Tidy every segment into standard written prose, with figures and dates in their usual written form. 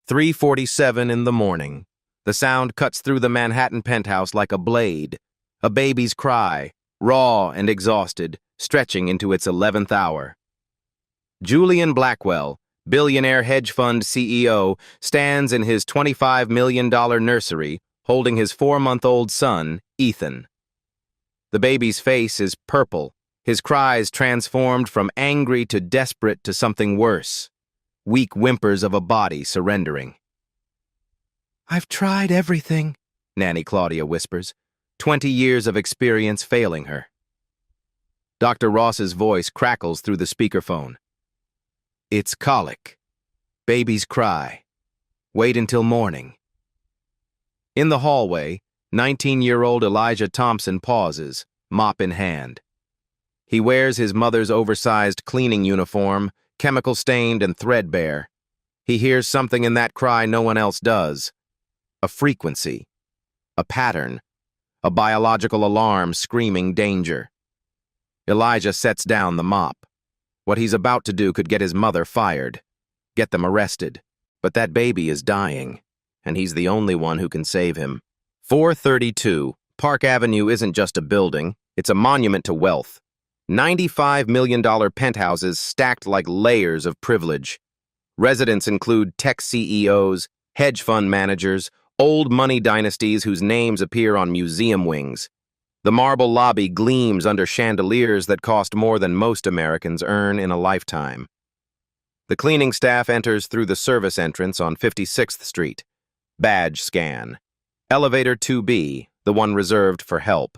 3:47 in the morning. The sound cuts through the Manhattan penthouse like a blade. A baby's cry, raw and exhausted, stretching into its 11th hour. Julian Blackwell, billionaire hedge fund CEO, stands in his $25 million nursery holding his 4-month-old son, Ethan. The baby's face is purple, his cries transformed from angry to desperate to something worse. Weak whimpers of a body surrendering. "I've tried everything," Nanny Claudia whispers, 20 years of experience failing her. Dr. Ross's voice crackles through the speakerphone. "It's colic. Babies cry. Wait until morning." In the hallway, 19-year-old Elijah Thompson pauses, mop in hand. He wears his mother's oversized cleaning uniform, chemical-stained and threadbare. He hears something in that cry no one else does. A frequency. A pattern. A biological alarm screaming danger. Elijah sets down the mop. What he's about to do could get his mother fired, get them arrested. But that baby is dying, and he's the only one who can save him. 432. Park Avenue isn't just a building, it's a monument to wealth. $95 million penthouses stacked like layers of privilege. Residents include tech CEOs, hedge fund managers, old money dynasties whose names appear on museum wings. The marble lobby gleams under chandeliers that cost more than most Americans earn in a lifetime. The cleaning staff enters through the service entrance on 56th Street. Badge scan. Elevator 2B, the one reserved for help.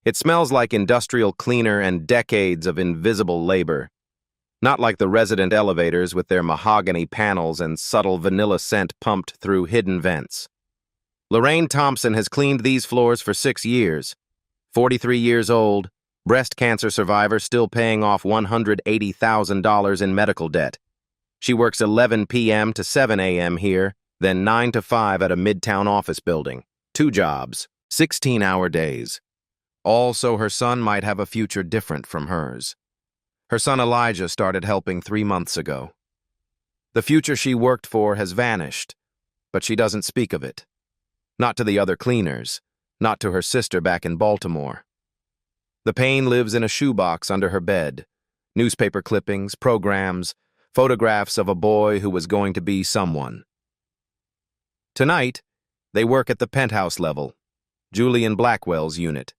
It smells like industrial cleaner and decades of invisible labor. Not like the resident elevators with their mahogany panels and subtle vanilla scent pumped through hidden vents. Lorraine Thompson has cleaned these floors for 6 years. 43 years old, breast cancer survivor still paying off $180,000 in medical debt. She works 11 p.m. to 7 a.m. here, then 9 to 5 at a midtown office building. 2 jobs, 16-hour days. All so her son might have a future different from hers. Her son Elijah started helping 3 months ago. The future she worked for has vanished, but she doesn't speak of it. Not to the other cleaners, not to her sister back in Baltimore. The pain lives in a shoebox under her bed. Newspaper clippings, programs, photographs of a boy who was going to be someone. Tonight, they work at the penthouse level, Julian Blackwell's unit.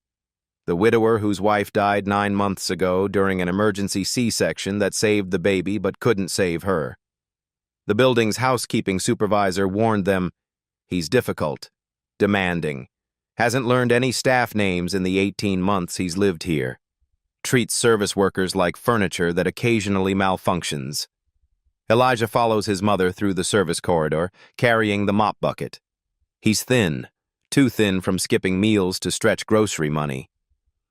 The widower whose wife died 9 months ago during an emergency C-section that saved the baby but couldn't save her. The building's housekeeping supervisor warned them, he's difficult, demanding, hasn't learned any staff names in the 18 months he's lived here, treats service workers like furniture that occasionally malfunctions. Elijah follows his mother through the service corridor, carrying the mop bucket. He's thin, too thin from skipping meals to stretch grocery money.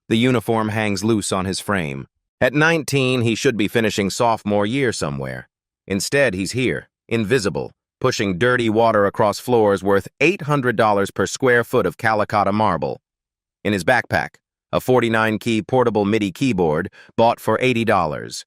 The uniform hangs loose on his frame. At 19, he should be finishing sophomore year somewhere. Instead, he's here, invisible, pushing dirty water across floors worth $800 per square foot of Calicotta marble. In his backpack, a 49-key portable MIDI keyboard bought for $80.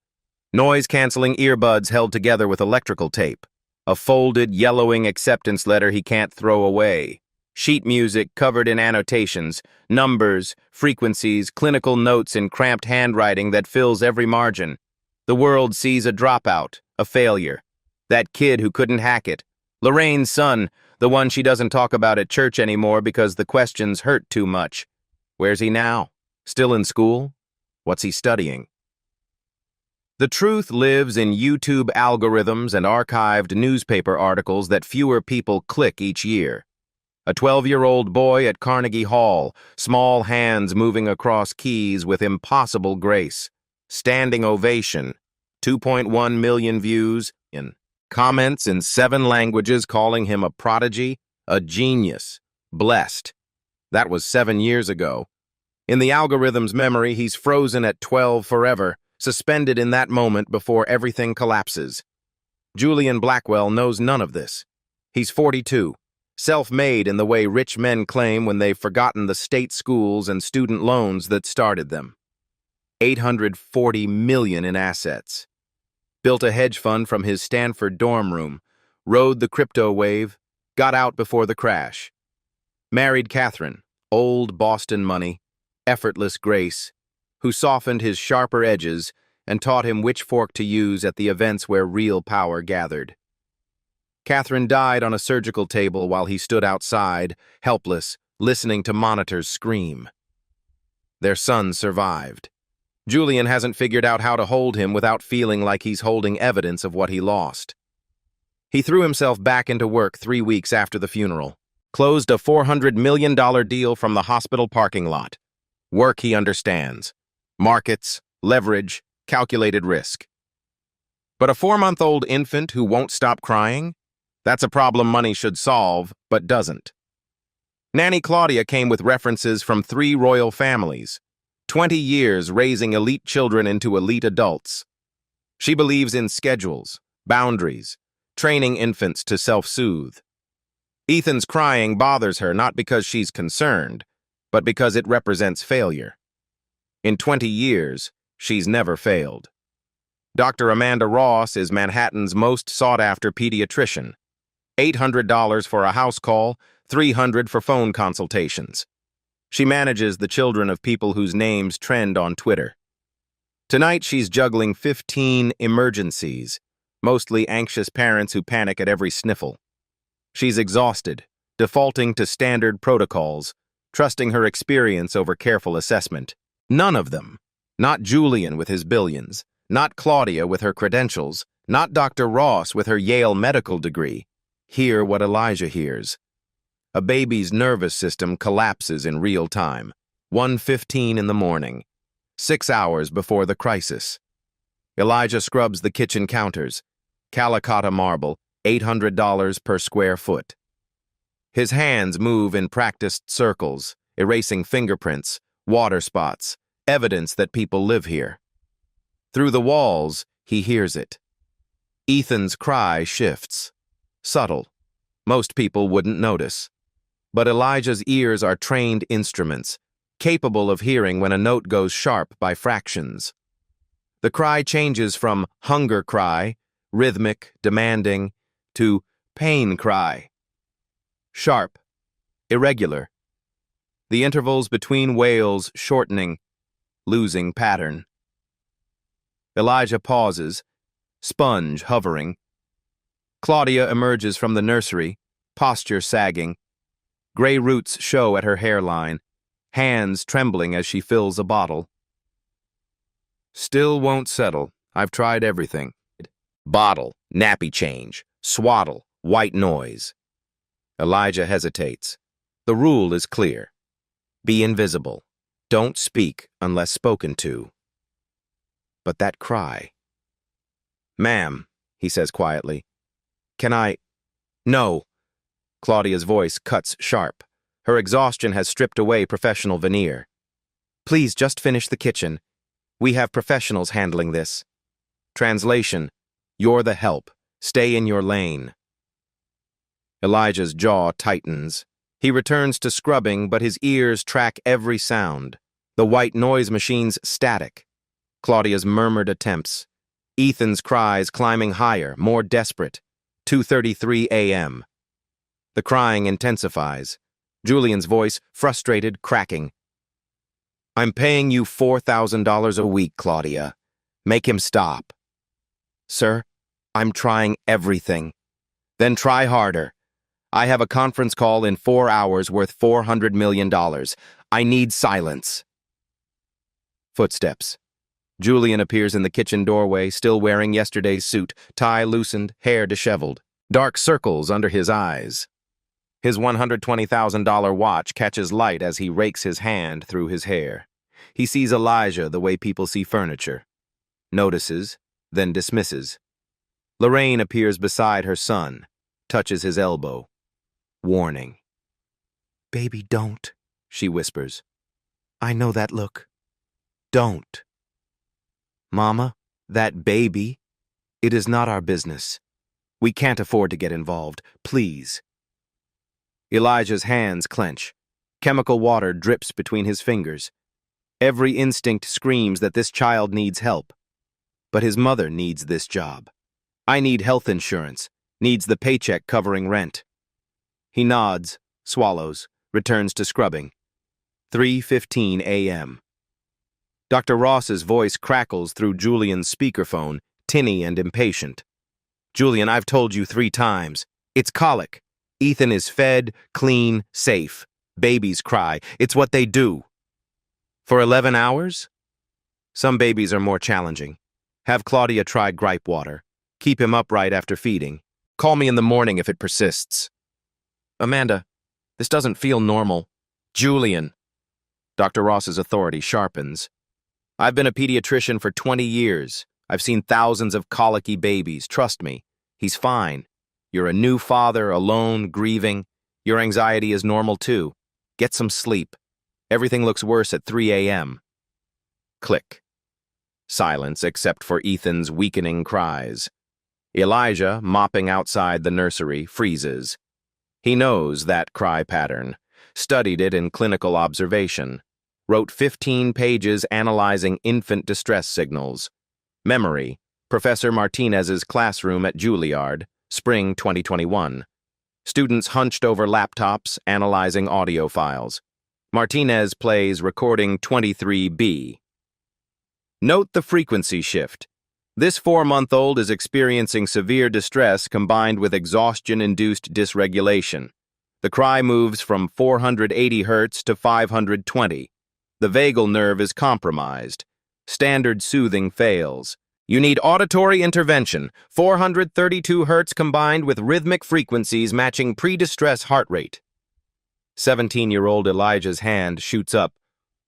Noise-canceling earbuds held together with electrical tape. A folded, yellowing acceptance letter he can't throw away. Sheet music covered in annotations, numbers, frequencies, clinical notes in cramped handwriting that fills every margin. The world sees a dropout, a failure. That kid who couldn't hack it. Lorraine's son, the one she doesn't talk about at church anymore because the questions hurt too much. Where's he now? Still in school? What's he studying? The truth lives in YouTube algorithms and archived newspaper articles that fewer people click each year. A 12-year-old boy at Carnegie Hall, small hands moving across keys with impossible grace. Standing ovation, 2.1 million views, in comments in 7 languages calling him a prodigy, a genius, blessed. That was 7 years ago. In the algorithm's memory, he's frozen at 12 forever, suspended in that moment before everything collapses. Julian Blackwell knows none of this. He's 42. Self-made in the way rich men claim when they've forgotten the state schools and student loans that started them. $840 million in assets. Built a hedge fund from his Stanford dorm room, rode the crypto wave, got out before the crash. Married Catherine, old Boston money, effortless grace, who softened his sharper edges and taught him which fork to use at the events where real power gathered. Catherine died on a surgical table while he stood outside, helpless, listening to monitors scream. Their son survived. Julian hasn't figured out how to hold him without feeling like he's holding evidence of what he lost. He threw himself back into work 3 weeks after the funeral, closed a $400 million deal from the hospital parking lot. Work he understands. Markets, leverage, calculated risk. But a 4-month-old infant who won't stop crying? That's a problem money should solve, but doesn't. Nanny Claudia came with references from 3 royal families, 20 years raising elite children into elite adults. She believes in schedules, boundaries, training infants to self-soothe. Ethan's crying bothers her not because she's concerned, but because it represents failure. In 20 years, she's never failed. Dr. Amanda Ross is Manhattan's most sought-after pediatrician. $800 for a house call, $300 for phone consultations. She manages the children of people whose names trend on Twitter. Tonight, she's juggling 15 emergencies, mostly anxious parents who panic at every sniffle. She's exhausted, defaulting to standard protocols, trusting her experience over careful assessment. None of them, not Julian with his billions, not Claudia with her credentials, not Dr. Ross with her Yale medical degree, hear what Elijah hears. A baby's nervous system collapses in real time, 1:15 in the morning, 6 hours before the crisis. Elijah scrubs the kitchen counters, Calicotta marble, $800 per square foot. His hands move in practiced circles, erasing fingerprints, water spots, evidence that people live here. Through the walls, he hears it. Ethan's cry shifts. Subtle. Most people wouldn't notice. But Elijah's ears are trained instruments, capable of hearing when a note goes sharp by fractions. The cry changes from hunger cry, rhythmic, demanding, to pain cry. Sharp, irregular. The intervals between wails shortening, losing pattern. Elijah pauses, sponge hovering. Claudia emerges from the nursery, posture sagging. Gray roots show at her hairline, hands trembling as she fills a bottle. Still won't settle. I've tried everything. Bottle, nappy change, swaddle, white noise. Elijah hesitates. The rule is clear. Be invisible. Don't speak unless spoken to. But that cry. Ma'am, he says quietly. Can I? No. Claudia's voice cuts sharp. Her exhaustion has stripped away professional veneer. Please just finish the kitchen. We have professionals handling this. Translation. You're the help. Stay in your lane. Elijah's jaw tightens. He returns to scrubbing, but his ears track every sound. The white noise machine's static. Claudia's murmured attempts. Ethan's cries climbing higher, more desperate. 2:33 a.m. The crying intensifies. Julian's voice, frustrated, cracking. I'm paying you $4,000 a week, Claudia. Make him stop. Sir, I'm trying everything. Then try harder. I have a conference call in 4 hours worth $400 million. I need silence. Footsteps. Julian appears in the kitchen doorway, still wearing yesterday's suit, tie loosened, hair disheveled, dark circles under his eyes. His $120,000 watch catches light as he rakes his hand through his hair. He sees Elijah the way people see furniture. Notices, then dismisses. Lorraine appears beside her son, touches his elbow. Warning. Baby, don't, she whispers. I know that look. Don't. Mama, that baby, it is not our business. We can't afford to get involved. Please. Elijah's hands clench. Chemical water drips between his fingers. Every instinct screams that this child needs help. But his mother needs this job. I need health insurance. Needs the paycheck covering rent. He nods, swallows, returns to scrubbing. 3:15 a.m. Dr. Ross's voice crackles through Julian's speakerphone, tinny and impatient. Julian, I've told you 3 times. It's colic. Ethan is fed, clean, safe. Babies cry. It's what they do. For 11 hours? Some babies are more challenging. Have Claudia try gripe water. Keep him upright after feeding. Call me in the morning if it persists. Amanda, this doesn't feel normal. Julian. Dr. Ross's authority sharpens. I've been a pediatrician for 20 years. I've seen thousands of colicky babies. Trust me, he's fine. You're a new father, alone, grieving. Your anxiety is normal too. Get some sleep. Everything looks worse at 3 a.m. Click. Silence except for Ethan's weakening cries. Elijah, mopping outside the nursery, freezes. He knows that cry pattern, studied it in clinical observation, wrote 15 pages analyzing infant distress signals. Memory, Professor Martinez's classroom at Juilliard, spring 2021. Students hunched over laptops, analyzing audio files. Martinez plays recording 23B. Note the frequency shift. This 4-month-old is experiencing severe distress combined with exhaustion-induced dysregulation. The cry moves from 480 Hz to 520. The vagal nerve is compromised. Standard soothing fails. You need auditory intervention, 432 Hz combined with rhythmic frequencies matching pre-distress heart rate. 17-year-old Elijah's hand shoots up.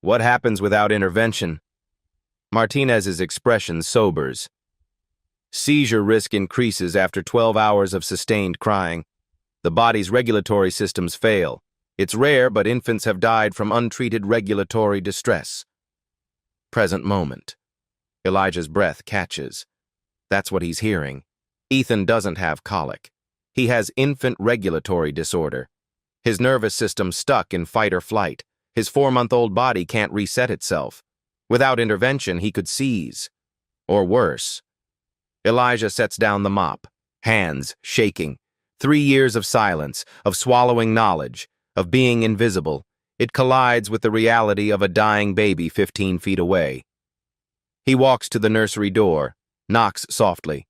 What happens without intervention? Martinez's expression sobers. Seizure risk increases after 12 hours of sustained crying. The body's regulatory systems fail. It's rare, but infants have died from untreated regulatory distress. Present moment. Elijah's breath catches. That's what he's hearing. Ethan doesn't have colic. He has infant regulatory disorder. His nervous system stuck in fight or flight. His 4-month-old body can't reset itself. Without intervention, he could seize. Or worse. Elijah sets down the mop, hands shaking. 3 years of silence, of swallowing knowledge, of being invisible. It collides with the reality of a dying baby 15 feet away. He walks to the nursery door, knocks softly.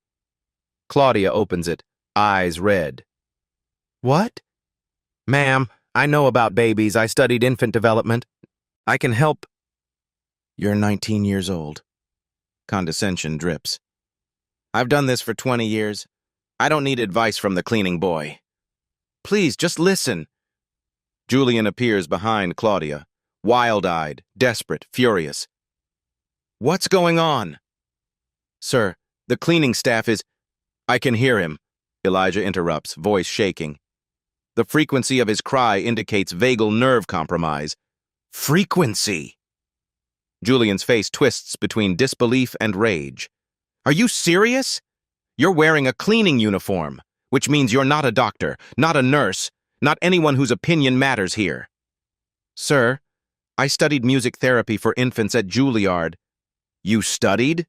Claudia opens it, eyes red. What? Ma'am, I know about babies. I studied infant development. I can help. You're 19 years old. Condescension drips. I've done this for 20 years. I don't need advice from the cleaning boy. Please, just listen. Julian appears behind Claudia, wild-eyed, desperate, furious. What's going on? Sir, the cleaning staff is... I can hear him, Elijah interrupts, voice shaking. The frequency of his cry indicates vagal nerve compromise. Frequency! Julian's face twists between disbelief and rage. Are you serious? You're wearing a cleaning uniform, which means you're not a doctor, not a nurse, not anyone whose opinion matters here. Sir, I studied music therapy for infants at Juilliard. You studied?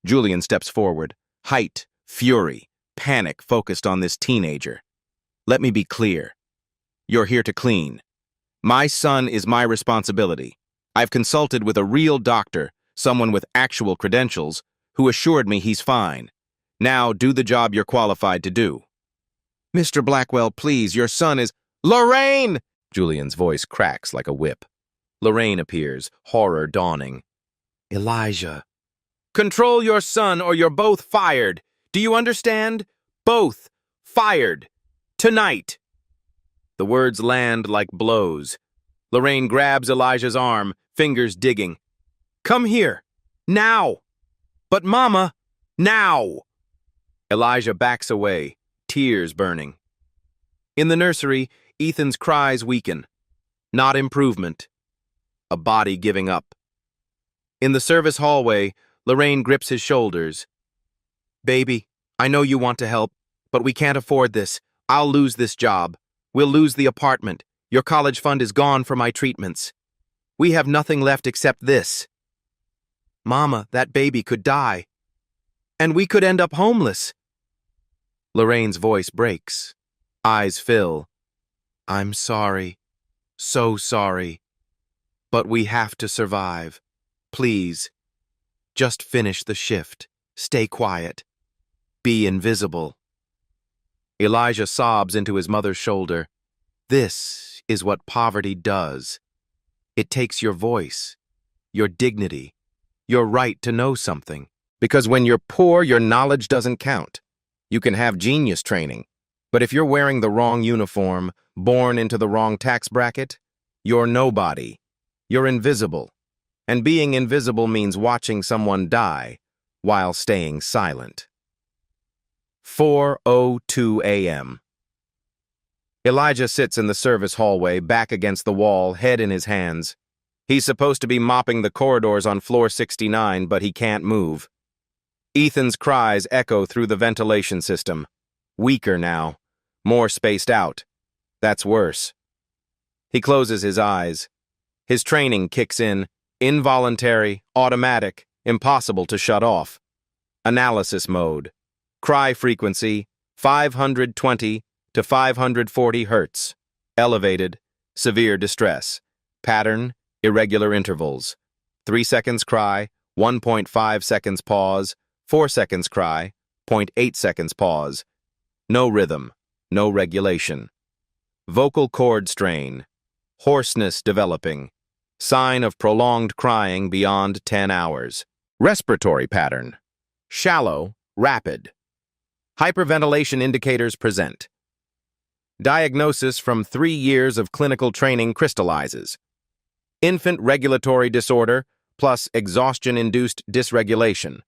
Julian steps forward, height, fury, panic focused on this teenager. Let me be clear. You're here to clean. My son is my responsibility. I've consulted with a real doctor, someone with actual credentials, who assured me he's fine. Now do the job you're qualified to do. Mr. Blackwell, please, your son is... Lorraine! Julian's voice cracks like a whip. Lorraine appears, horror dawning. Elijah. Control your son or you're both fired. Do you understand? Both. Fired. Tonight. The words land like blows. Lorraine grabs Elijah's arm, fingers digging. Come here. Now. But Mama, now. Elijah backs away, tears burning. In the nursery, Ethan's cries weaken. Not improvement. A body giving up. In the service hallway, Lorraine grips his shoulders. Baby, I know you want to help, but we can't afford this. I'll lose this job. We'll lose the apartment. Your college fund is gone for my treatments. We have nothing left except this. Mama, that baby could die. And we could end up homeless. Lorraine's voice breaks. Eyes fill. I'm sorry. So sorry. But we have to survive. Please. Just finish the shift. Stay quiet. Be invisible. Elijah sobs into his mother's shoulder. This is what poverty does. It takes your voice, your dignity, your right to know something. Because when you're poor, your knowledge doesn't count. You can have genius training, but if you're wearing the wrong uniform, born into the wrong tax bracket, you're nobody. You're invisible. And being invisible means watching someone die while staying silent. 4:02 a.m. Elijah sits in the service hallway, back against the wall, head in his hands. He's supposed to be mopping the corridors on floor 69, but he can't move. Ethan's cries echo through the ventilation system. Weaker now. More spaced out. That's worse. He closes his eyes. His training kicks in. Involuntary, automatic, impossible to shut off. Analysis mode. Cry frequency, 520 to 540 Hertz. Elevated, severe distress. Pattern, irregular intervals. 3 seconds cry, 1.5 seconds pause, 4 seconds cry, 0.8 seconds pause. No rhythm, no regulation. Vocal cord strain. Hoarseness developing. Sign of prolonged crying beyond 10 hours. Respiratory pattern. Shallow, rapid. Hyperventilation indicators present. Diagnosis from 3 years of clinical training crystallizes. Infant regulatory disorder plus exhaustion-induced dysregulation.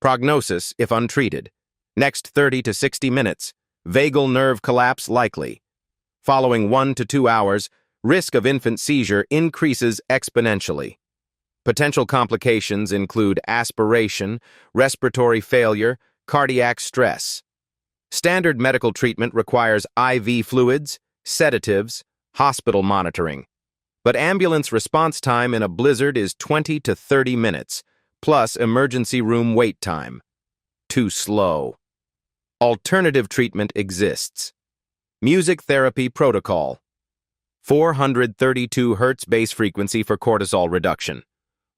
Prognosis if untreated. Next 30 to 60 minutes. Vagal nerve collapse likely. Following 1 to 2 hours, risk of infant seizure increases exponentially. Potential complications include aspiration, respiratory failure, cardiac stress. Standard medical treatment requires IV fluids, sedatives, hospital monitoring. But ambulance response time in a blizzard is 20 to 30 minutes, plus emergency room wait time. Too slow. Alternative treatment exists. Music therapy protocol. 432 Hz base frequency for cortisol reduction.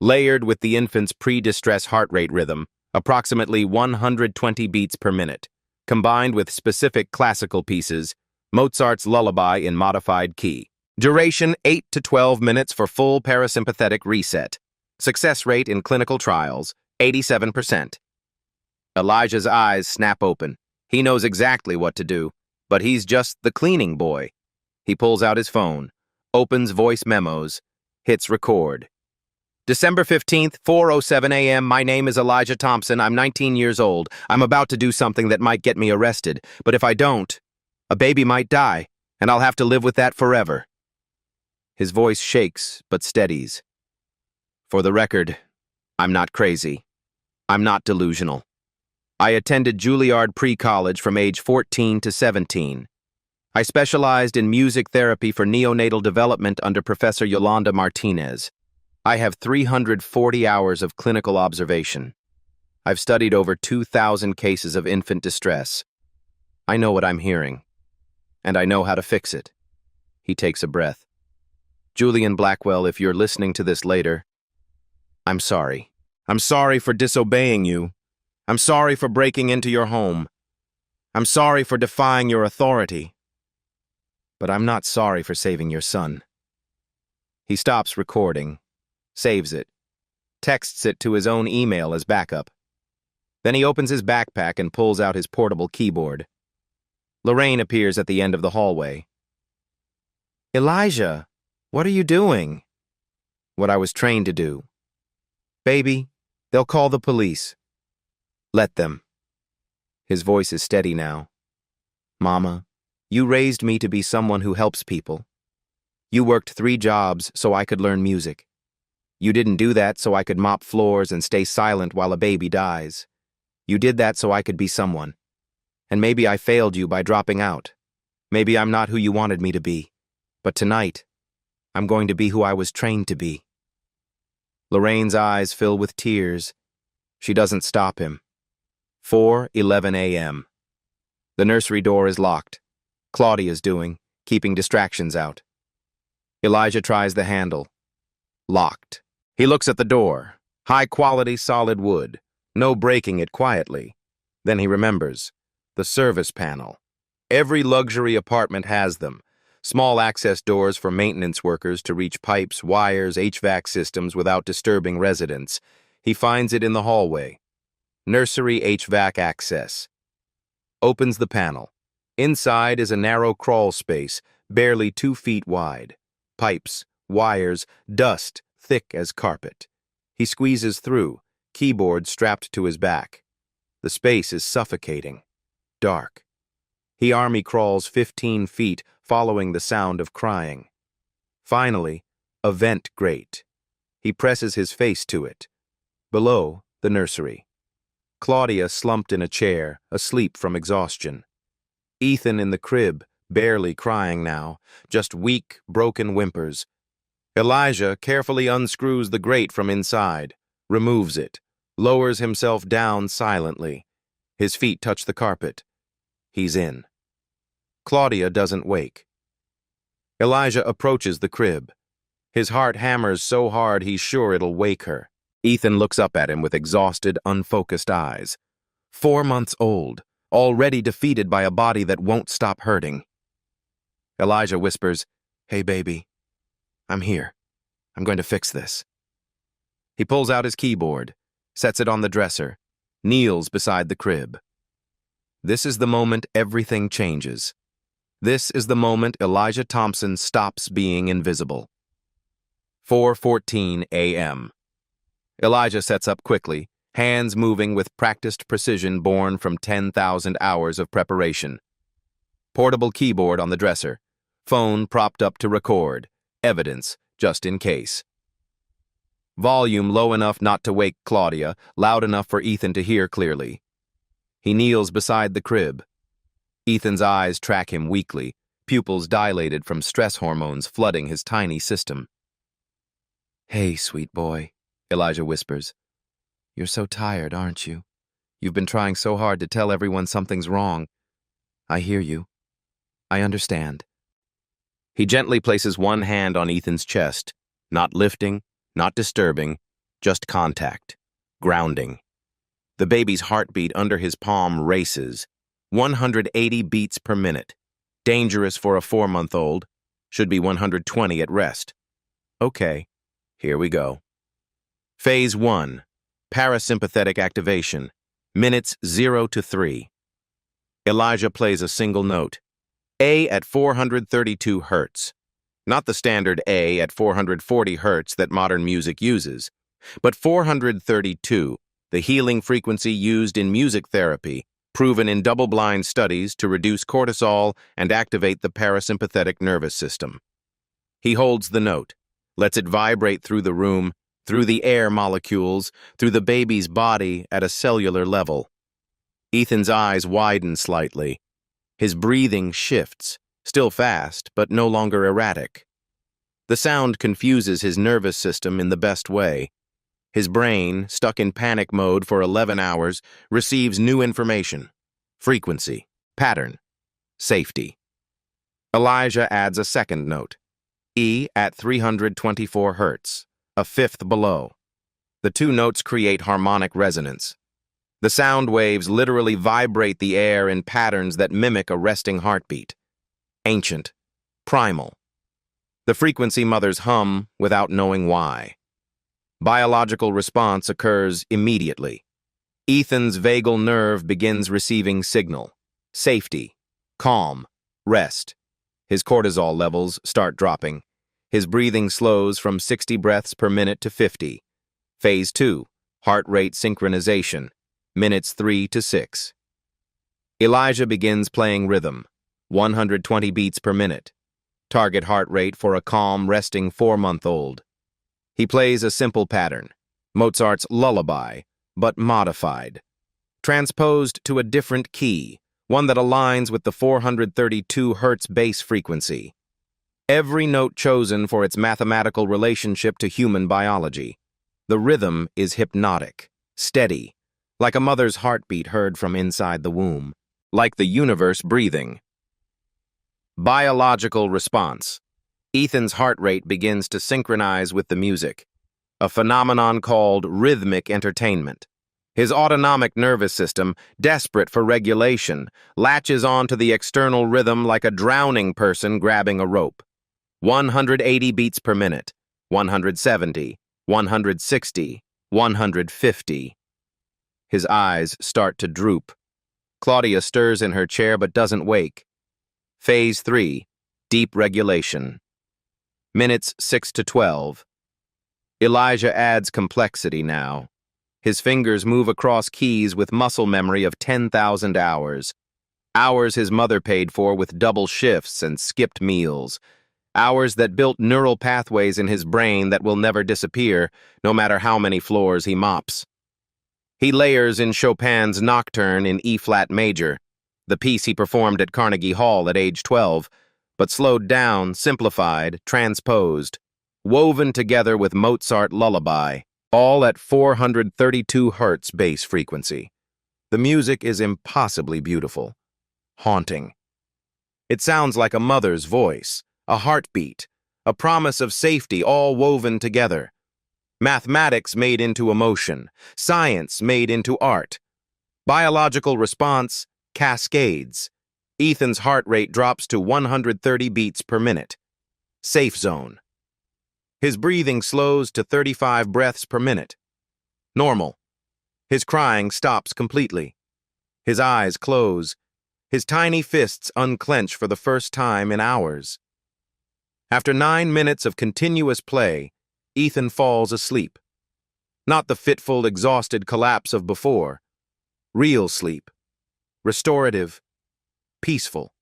Layered with the infant's pre-distress heart rate rhythm, approximately 120 beats per minute. Combined with specific classical pieces, Mozart's Lullaby in modified key. Duration 8 to 12 minutes for full parasympathetic reset. Success rate in clinical trials, 87%. Elijah's eyes snap open. He knows exactly what to do, but he's just the cleaning boy. He pulls out his phone, opens voice memos, hits record. December 15th, 4:07 a.m. My name is Elijah Thompson. I'm 19 years old. I'm about to do something that might get me arrested, but if I don't, a baby might die, and I'll have to live with that forever. His voice shakes, but steadies. For the record, I'm not crazy. I'm not delusional. I attended Juilliard pre-college from age 14 to 17. I specialized in music therapy for neonatal development under Professor Yolanda Martinez. I have 340 hours of clinical observation. I've studied over 2,000 cases of infant distress. I know what I'm hearing, and I know how to fix it. He takes a breath. Julian Blackwell, if you're listening to this later, I'm sorry. I'm sorry for disobeying you. I'm sorry for breaking into your home. I'm sorry for defying your authority. But I'm not sorry for saving your son. He stops recording, saves it, texts it to his own email as backup. Then he opens his backpack and pulls out his portable keyboard. Lorraine appears at the end of the hallway. Elijah, what are you doing? What I was trained to do. Baby, they'll call the police. Let them. His voice is steady now. Mama, you raised me to be someone who helps people. You worked 3 jobs so I could learn music. You didn't do that so I could mop floors and stay silent while a baby dies. You did that so I could be someone. And maybe I failed you by dropping out. Maybe I'm not who you wanted me to be. But tonight, I'm going to be who I was trained to be. Lorraine's eyes fill with tears. She doesn't stop him. 4:11 a.m. The nursery door is locked. Claudia's doing, keeping distractions out. Elijah tries the handle. Locked. He looks at the door. High-quality solid wood. No breaking it quietly. Then he remembers. The service panel. Every luxury apartment has them. Small access doors for maintenance workers to reach pipes, wires, HVAC systems without disturbing residents. He finds it in the hallway. Nursery HVAC access. Opens the panel. Inside is a narrow crawl space, barely 2 feet wide. Pipes, wires, dust thick as carpet. He squeezes through, keyboard strapped to his back. The space is suffocating. Dark. He army crawls 15 feet, following the sound of crying. Finally, a vent grate. He presses his face to it. Below, the nursery. Claudia slumped in a chair, asleep from exhaustion. Ethan in the crib, barely crying now, just weak, broken whimpers. Elijah carefully unscrews the grate from inside, removes it, lowers himself down silently. His feet touch the carpet. He's in. Claudia doesn't wake. Elijah approaches the crib. His heart hammers so hard he's sure it'll wake her. Ethan looks up at him with exhausted, unfocused eyes. 4 months old, already defeated by a body that won't stop hurting. Elijah whispers, "Hey, baby. I'm here. I'm going to fix this." He pulls out his keyboard, sets it on the dresser, kneels beside the crib. This is the moment everything changes. This is the moment Elijah Thompson stops being invisible. 4:14 a.m. Elijah sets up quickly, hands moving with practiced precision born from 10,000 hours of preparation. Portable keyboard on the dresser, phone propped up to record, evidence just in case. Volume low enough not to wake Claudia, loud enough for Ethan to hear clearly. He kneels beside the crib. Ethan's eyes track him weakly, pupils dilated from stress hormones flooding his tiny system. "Hey, sweet boy," Elijah whispers. "You're so tired, aren't you? You've been trying so hard to tell everyone something's wrong. I hear you. I understand." He gently places one hand on Ethan's chest, not lifting, not disturbing, just contact, grounding. The baby's heartbeat under his palm races, 180 beats per minute. Dangerous for a 4-month-old, should be 120 at rest. Okay, here we go. Phase 1, parasympathetic activation, minutes 0 to 3. Elijah plays a single note. A at 432 hertz. Not the standard A at 440 hertz that modern music uses, but 432, the healing frequency used in music therapy, proven in double-blind studies to reduce cortisol and activate the parasympathetic nervous system. He holds the note, lets it vibrate through the room, through the air molecules, through the baby's body at a cellular level. Ethan's eyes widen slightly. His breathing shifts, still fast, but no longer erratic. The sound confuses his nervous system in the best way. His brain, stuck in panic mode for 11 hours, receives new information. Frequency, pattern, safety. Elijah adds a second note. E at 324 hertz, a fifth below. The two notes create harmonic resonance. The sound waves literally vibrate the air in patterns that mimic a resting heartbeat. Ancient, primal. The frequency mothers hum without knowing why. Biological response occurs immediately. Ethan's vagal nerve begins receiving signal. Safety, calm, rest. His cortisol levels start dropping. His breathing slows from 60 breaths per minute to 50. Phase 2, heart rate synchronization, minutes 3 to 6. Elijah begins playing rhythm, 120 beats per minute. Target heart rate for a calm, resting 4-month-old. He plays a simple pattern, Mozart's lullaby, but modified. Transposed to a different key, one that aligns with the 432 Hz bass frequency. Every note chosen for its mathematical relationship to human biology. The rhythm is hypnotic, steady, like a mother's heartbeat heard from inside the womb. like the universe breathing. Biological response. Ethan's heart rate begins to synchronize with the music, a phenomenon called rhythmic entertainment. His autonomic nervous system, desperate for regulation, latches onto the external rhythm like a drowning person grabbing a rope. 180 beats per minute, 170, 160, 150. His eyes start to droop. Claudia stirs in her chair but doesn't wake. Phase 3, deep regulation. Minutes 6 to 12. Elijah adds complexity now. His fingers move across keys with muscle memory of 10,000 hours. Hours his mother paid for with double shifts and skipped meals. Hours that built neural pathways in his brain that will never disappear, no matter how many floors he mops. He layers in Chopin's Nocturne in E-flat major, the piece he performed at Carnegie Hall at age 12, but slowed down, simplified, transposed, woven together with Mozart Lullaby, all at 432 Hz bass frequency. The music is impossibly beautiful, haunting. It sounds like a mother's voice, a heartbeat, a promise of safety all woven together. Mathematics made into emotion, science made into art. Biological response cascades. Ethan's heart rate drops to 130 beats per minute. Safe zone. His breathing slows to 35 breaths per minute. Normal. His crying stops completely. His eyes close. His tiny fists unclench for the first time in hours. After 9 minutes of continuous play, Ethan falls asleep. Not the fitful, exhausted collapse of before. Real sleep. Restorative. Peaceful.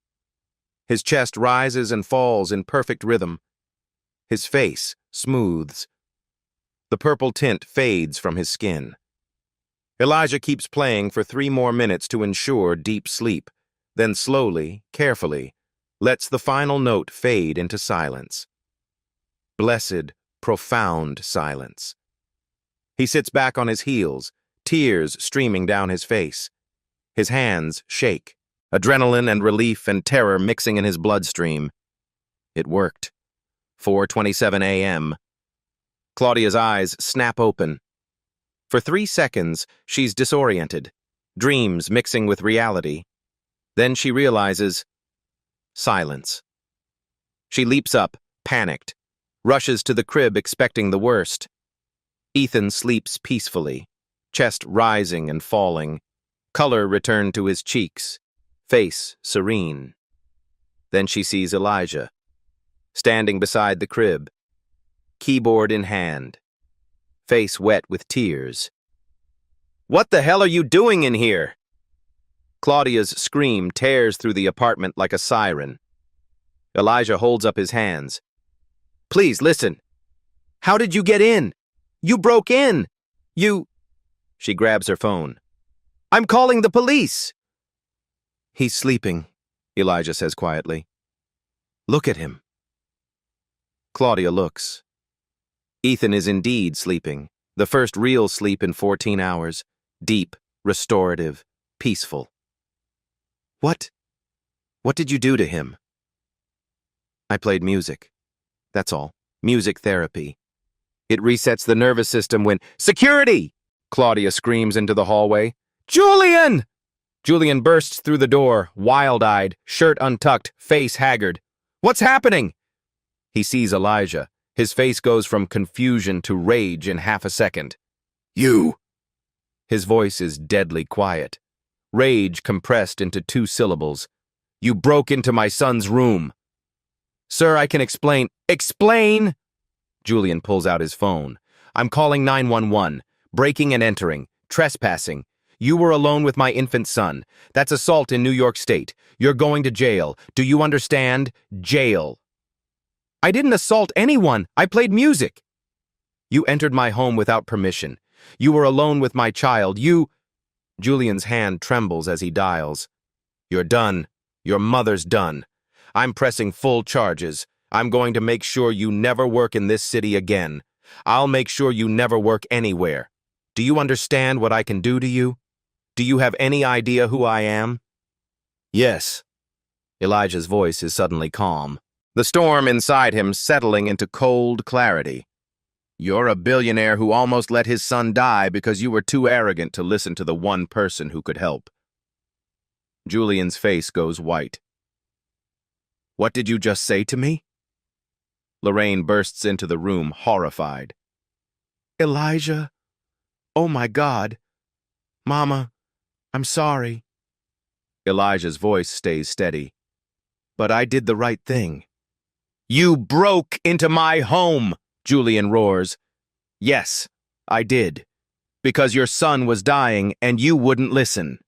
His chest rises and falls in perfect rhythm. His face smooths. The purple tint fades from his skin. Elijah keeps playing for 3 more minutes to ensure deep sleep, then slowly, carefully, lets the final note fade into silence. Blessed, profound silence. He sits back on his heels, tears streaming down his face. His hands shake, adrenaline and relief and terror mixing in his bloodstream. It worked. 4:27 a.m. Claudia's eyes snap open. For 3 seconds, she's disoriented, dreams mixing with reality. Then she realizes silence. She leaps up, panicked, rushes to the crib expecting the worst. Ethan sleeps peacefully, chest rising and falling, color returned to his cheeks, face serene. Then she sees Elijah, standing beside the crib, keyboard in hand, face wet with tears. "What the hell are you doing in here?" Claudia's scream tears through the apartment like a siren. Elijah holds up his hands. "Please, listen. How did you get in? You broke in. You—" She grabs her phone. "I'm calling the police." "He's sleeping," Elijah says quietly. "Look at him." Claudia looks. Ethan is indeed sleeping, the first real sleep in 14 hours, deep, restorative, peaceful. What did you do to him?" "I played music. That's all. Music therapy. It resets the nervous system when—" "Security!" Claudia screams into the hallway. "Julian!" Julian bursts through the door, wild-eyed, shirt untucked, face haggard. "What's happening?" He sees Elijah. His face goes from confusion to rage in half a second. "You!" His voice is deadly quiet. Rage compressed into 2 syllables. "You broke into my son's room." "Sir, I can explain." "Explain!" Julian pulls out his phone. "I'm calling 911. Breaking and entering. Trespassing. You were alone with my infant son. That's assault in New York State. You're going to jail. Do you understand? Jail." "I didn't assault anyone. I played music." "You entered my home without permission. You were alone with my child. Julian's hand trembles as he dials. "You're done. Your mother's done. I'm pressing full charges. I'm going to make sure you never work in this city again. I'll make sure you never work anywhere. Do you understand what I can do to you? Do you have any idea who I am?" Yes. Elijah's voice is suddenly calm, the storm inside him settling into cold clarity. You're a billionaire who almost let his son die because you were too arrogant to listen to the one person who could help. Julian's face goes white. What did you just say to me? Lorraine bursts into the room, horrified. Elijah, oh my God. Mama, I'm sorry. Elijah's voice stays steady. But I did the right thing. You broke into my home, Julian roars. Yes, I did. Because your son was dying and you wouldn't listen.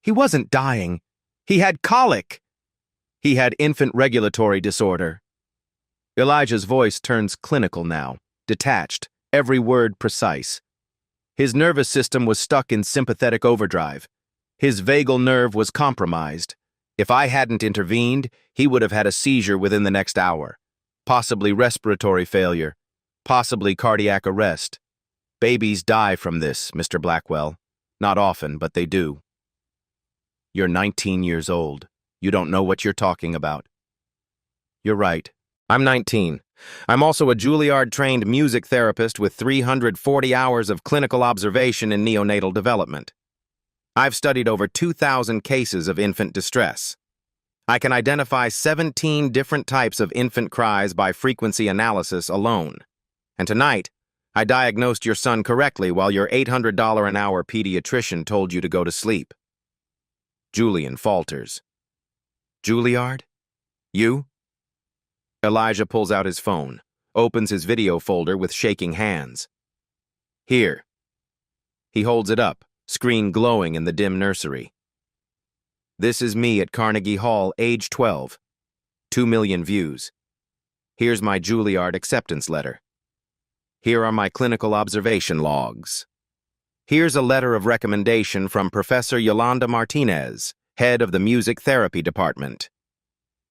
He wasn't dying. He had colic. He had infant regulatory disorder. Elijah's voice turns clinical now, detached, every word precise. His nervous system was stuck in sympathetic overdrive. His vagal nerve was compromised. If I hadn't intervened, he would have had a seizure within the next hour. Possibly respiratory failure. Possibly cardiac arrest. Babies die from this, Mr. Blackwell. Not often, but they do. You're 19 years old. You don't know what you're talking about. You're right. I'm 19. I'm also a Juilliard-trained music therapist with 340 hours of clinical observation in neonatal development. I've studied over 2,000 cases of infant distress. I can identify 17 different types of infant cries by frequency analysis alone. And tonight, I diagnosed your son correctly while your $800 an hour pediatrician told you to go to sleep. Julian falters. Juilliard? You? Elijah pulls out his phone, opens his video folder with shaking hands. Here. He holds it up, screen glowing in the dim nursery. This is me at Carnegie Hall, age 12. 2 million views. Here's my Juilliard acceptance letter. Here are my clinical observation logs. Here's a letter of recommendation from Professor Yolanda Martinez, head of the music therapy department.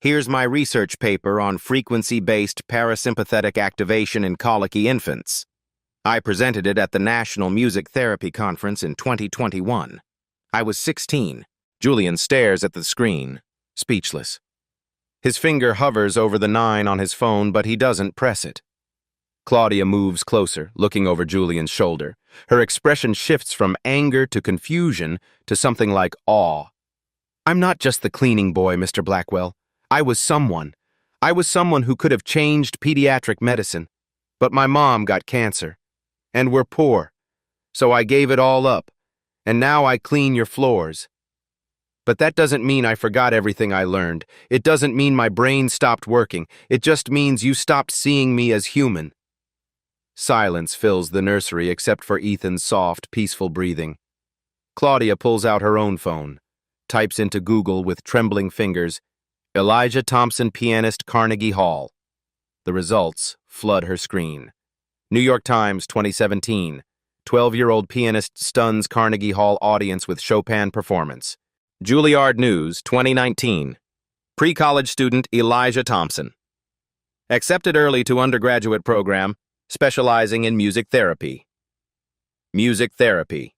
Here's my research paper on frequency-based parasympathetic activation in colicky infants. I presented it at the National Music Therapy Conference in 2021. I was 16. Julian stares at the screen, speechless. His finger hovers over the 9 on his phone, but he doesn't press it. Claudia moves closer, looking over Julian's shoulder. Her expression shifts from anger to confusion to something like awe. I'm not just the cleaning boy, Mr. Blackwell. I was someone. I was someone who could have changed pediatric medicine. But my mom got cancer. And we're poor. So I gave it all up. And now I clean your floors. But that doesn't mean I forgot everything I learned. It doesn't mean my brain stopped working. It just means you stopped seeing me as human. Silence fills the nursery except for Ethan's soft, peaceful breathing. Claudia pulls out her own phone, types into Google with trembling fingers, Elijah Thompson pianist, Carnegie Hall. The results flood her screen. New York Times, 2017. 12-year-old pianist stuns Carnegie Hall audience with Chopin performance. Juilliard News, 2019. Pre-college student Elijah Thompson. Accepted early to undergraduate program, specializing in music therapy. Music therapy.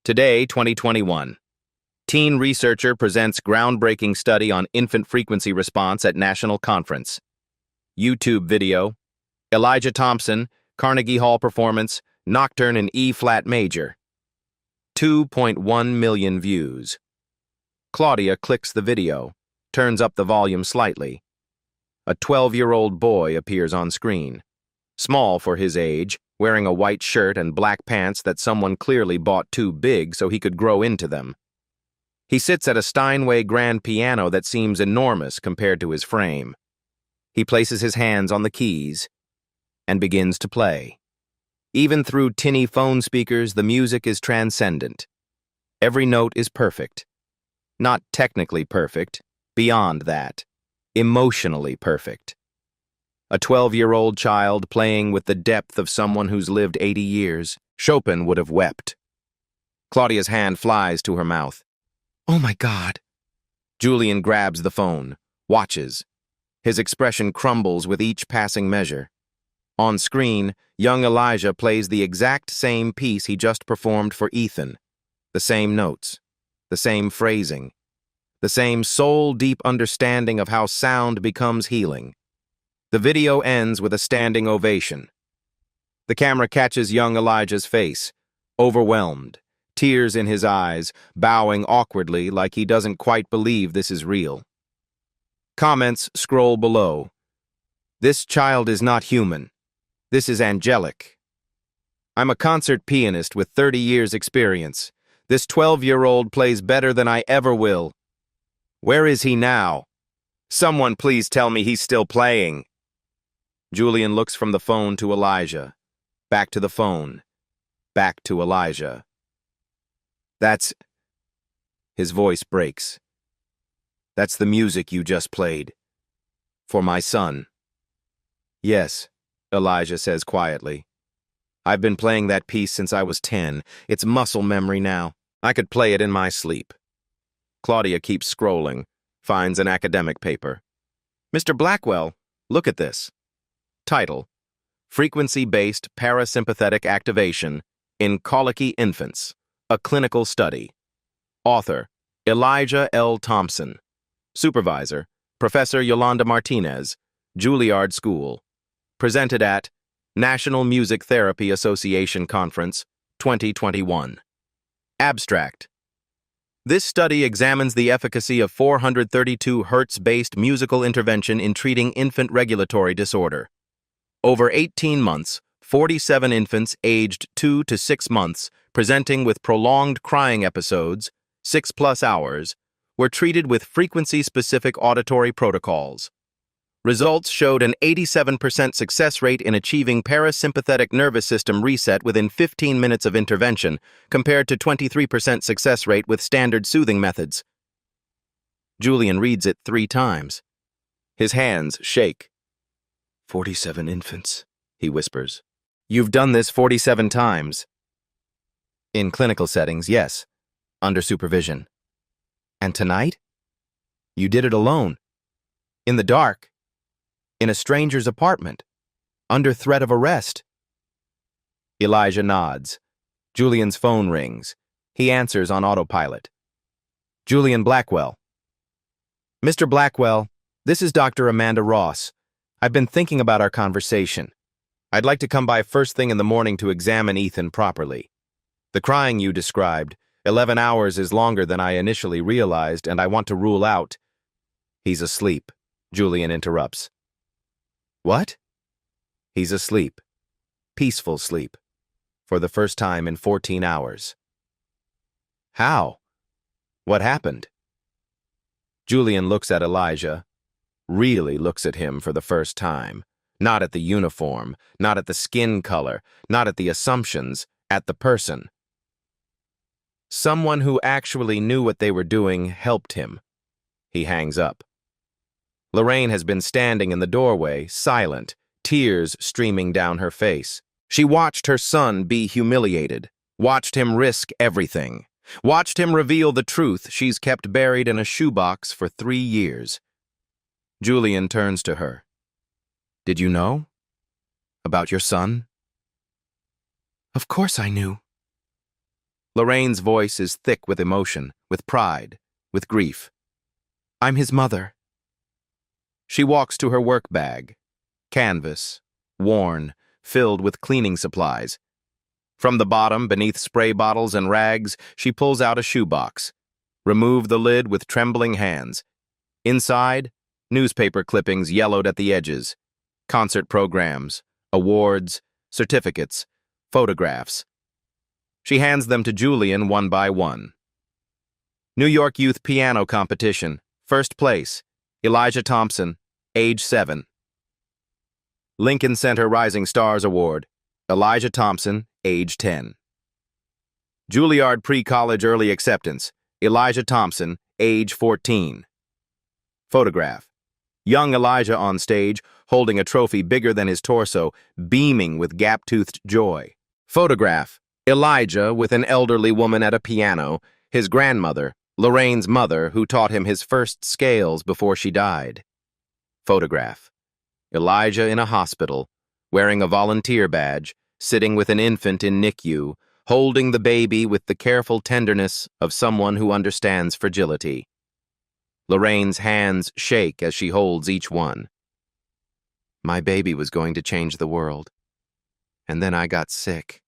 Today, 2021. Teen researcher presents groundbreaking study on infant frequency response at National Conference. YouTube video. Elijah Thompson, Carnegie Hall performance, Nocturne in E-flat major. 2.1 million views. Claudia clicks the video, turns up the volume slightly. A 12-year-old boy appears on screen. Small for his age, wearing a white shirt and black pants that someone clearly bought too big so he could grow into them. He sits at a Steinway grand piano that seems enormous compared to his frame. He places his hands on the keys and begins to play. Even through tinny phone speakers, the music is transcendent. Every note is perfect. Not technically perfect, beyond that. Emotionally perfect. A 12-year-old child playing with the depth of someone who's lived 80 years. Chopin would have wept. Claudia's hand flies to her mouth. Oh my God. Julian grabs the phone, watches. His expression crumbles with each passing measure. On screen, young Elijah plays the exact same piece he just performed for Ethan. The same notes, the same phrasing. the same soul-deep understanding of how sound becomes healing. The video ends with a standing ovation. The camera catches young Elijah's face, overwhelmed, tears in his eyes, bowing awkwardly like he doesn't quite believe this is real. Comments scroll below. This child is not human. This is angelic. I'm a concert pianist with 30 years' experience. This 12-year-old plays better than I ever will. Where is he now? Someone please tell me he's still playing. Julian looks from the phone to Elijah. Back to the phone. Back to Elijah. That's... His voice breaks. That's the music you just played. For my son. Yes, Elijah says quietly. I've been playing that piece since I was 10. It's muscle memory now. I could play it in my sleep. Claudia keeps scrolling, finds an academic paper. Mr. Blackwell, look at this. Title: Frequency-Based Parasympathetic Activation in Colicky Infants, a Clinical Study. Author: Elijah L. Thompson. Supervisor: Professor Yolanda Martinez, Juilliard School. Presented at National Music Therapy Association Conference, 2021. Abstract: This study examines the efficacy of 432 Hz-based musical intervention in treating infant regulatory disorder. Over 18 months, 47 infants aged 2 to 6 months, presenting with prolonged crying episodes, 6+ hours, were treated with frequency-specific auditory protocols. Results showed an 87% success rate in achieving parasympathetic nervous system reset within 15 minutes of intervention, compared to 23% success rate with standard soothing methods. Julian reads it 3 times. His hands shake. 47 infants, he whispers. You've done this 47 times. In clinical settings, yes, under supervision. And tonight? You did it alone. In the dark. In a stranger's apartment. Under threat of arrest. Elijah nods. Julian's phone rings. He answers on autopilot. Julian Blackwell. Mr. Blackwell, this is Dr. Amanda Ross. I've been thinking about our conversation. I'd like to come by first thing in the morning to examine Ethan properly. The crying you described, 11 hours is longer than I initially realized, and I want to rule out... He's asleep, Julian interrupts. What? He's asleep. Peaceful sleep. For the first time in 14 hours. How? What happened? Julian looks at Elijah, really looks at him for the first time. Not at the uniform, not at the skin color, not at the assumptions, at the person. Someone who actually knew what they were doing helped him. He hangs up. Lorraine has been standing in the doorway, silent, tears streaming down her face. She watched her son be humiliated, watched him risk everything, watched him reveal the truth she's kept buried in a shoebox for 3 years. Julian turns to her. Did you know? About your son? Of course I knew. Lorraine's voice is thick with emotion, with pride, with grief. I'm his mother. She walks to her work bag. Canvas, worn, filled with cleaning supplies. From the bottom, beneath spray bottles and rags, she pulls out a shoebox. Remove the lid with trembling hands. Inside, newspaper clippings yellowed at the edges. Concert programs, awards, certificates, photographs. She hands them to Julian one by one. New York Youth Piano Competition, first place, Elijah Thompson, age 7. Lincoln Center Rising Stars Award, Elijah Thompson, age 10. Juilliard Pre-College Early Acceptance, Elijah Thompson, age 14. Photograph. Young Elijah on stage, holding a trophy bigger than his torso, beaming with gap-toothed joy. Photograph. Elijah with an elderly woman at a piano, his grandmother, Lorraine's mother, who taught him his first scales before she died. Photograph. Elijah in a hospital, wearing a volunteer badge, sitting with an infant in NICU, holding the baby with the careful tenderness of someone who understands fragility. Lorraine's hands shake as she holds each one. My baby was going to change the world. And then I got sick,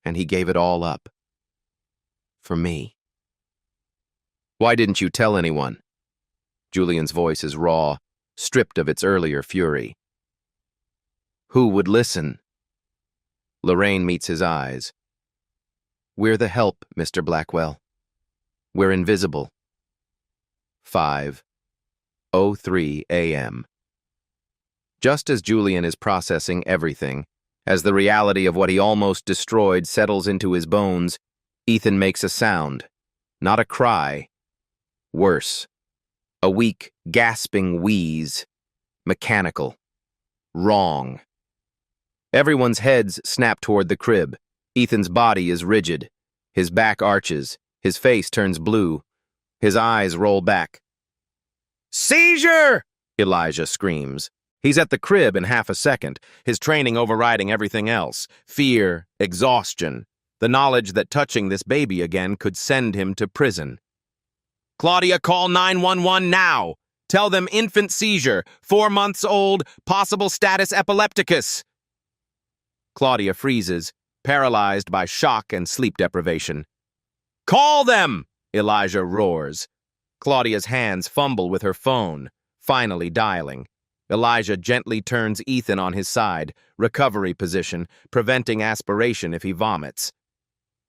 and he gave it all up. For me. Why didn't you tell anyone? Julian's voice is raw, stripped of its earlier fury. Who would listen? Lorraine meets his eyes. We're the help, Mr. Blackwell. We're invisible. 5:03 a.m. Just as Julian is processing everything, as the reality of what he almost destroyed settles into his bones, Ethan makes a sound. Not a cry. Worse. A weak, gasping wheeze. Mechanical. Wrong. Everyone's heads snap toward the crib. Ethan's body is rigid. His back arches. His face turns blue. His eyes roll back. Seizure! Elijah screams. He's at the crib in half a second, his training overriding everything else. Fear, exhaustion, the knowledge that touching this baby again could send him to prison. Claudia, call 911 now! Tell them infant seizure, 4 months old, possible status epilepticus. Claudia freezes, paralyzed by shock and sleep deprivation. Call them! Elijah roars. Claudia's hands fumble with her phone, finally dialing. Elijah gently turns Ethan on his side, recovery position, preventing aspiration if he vomits.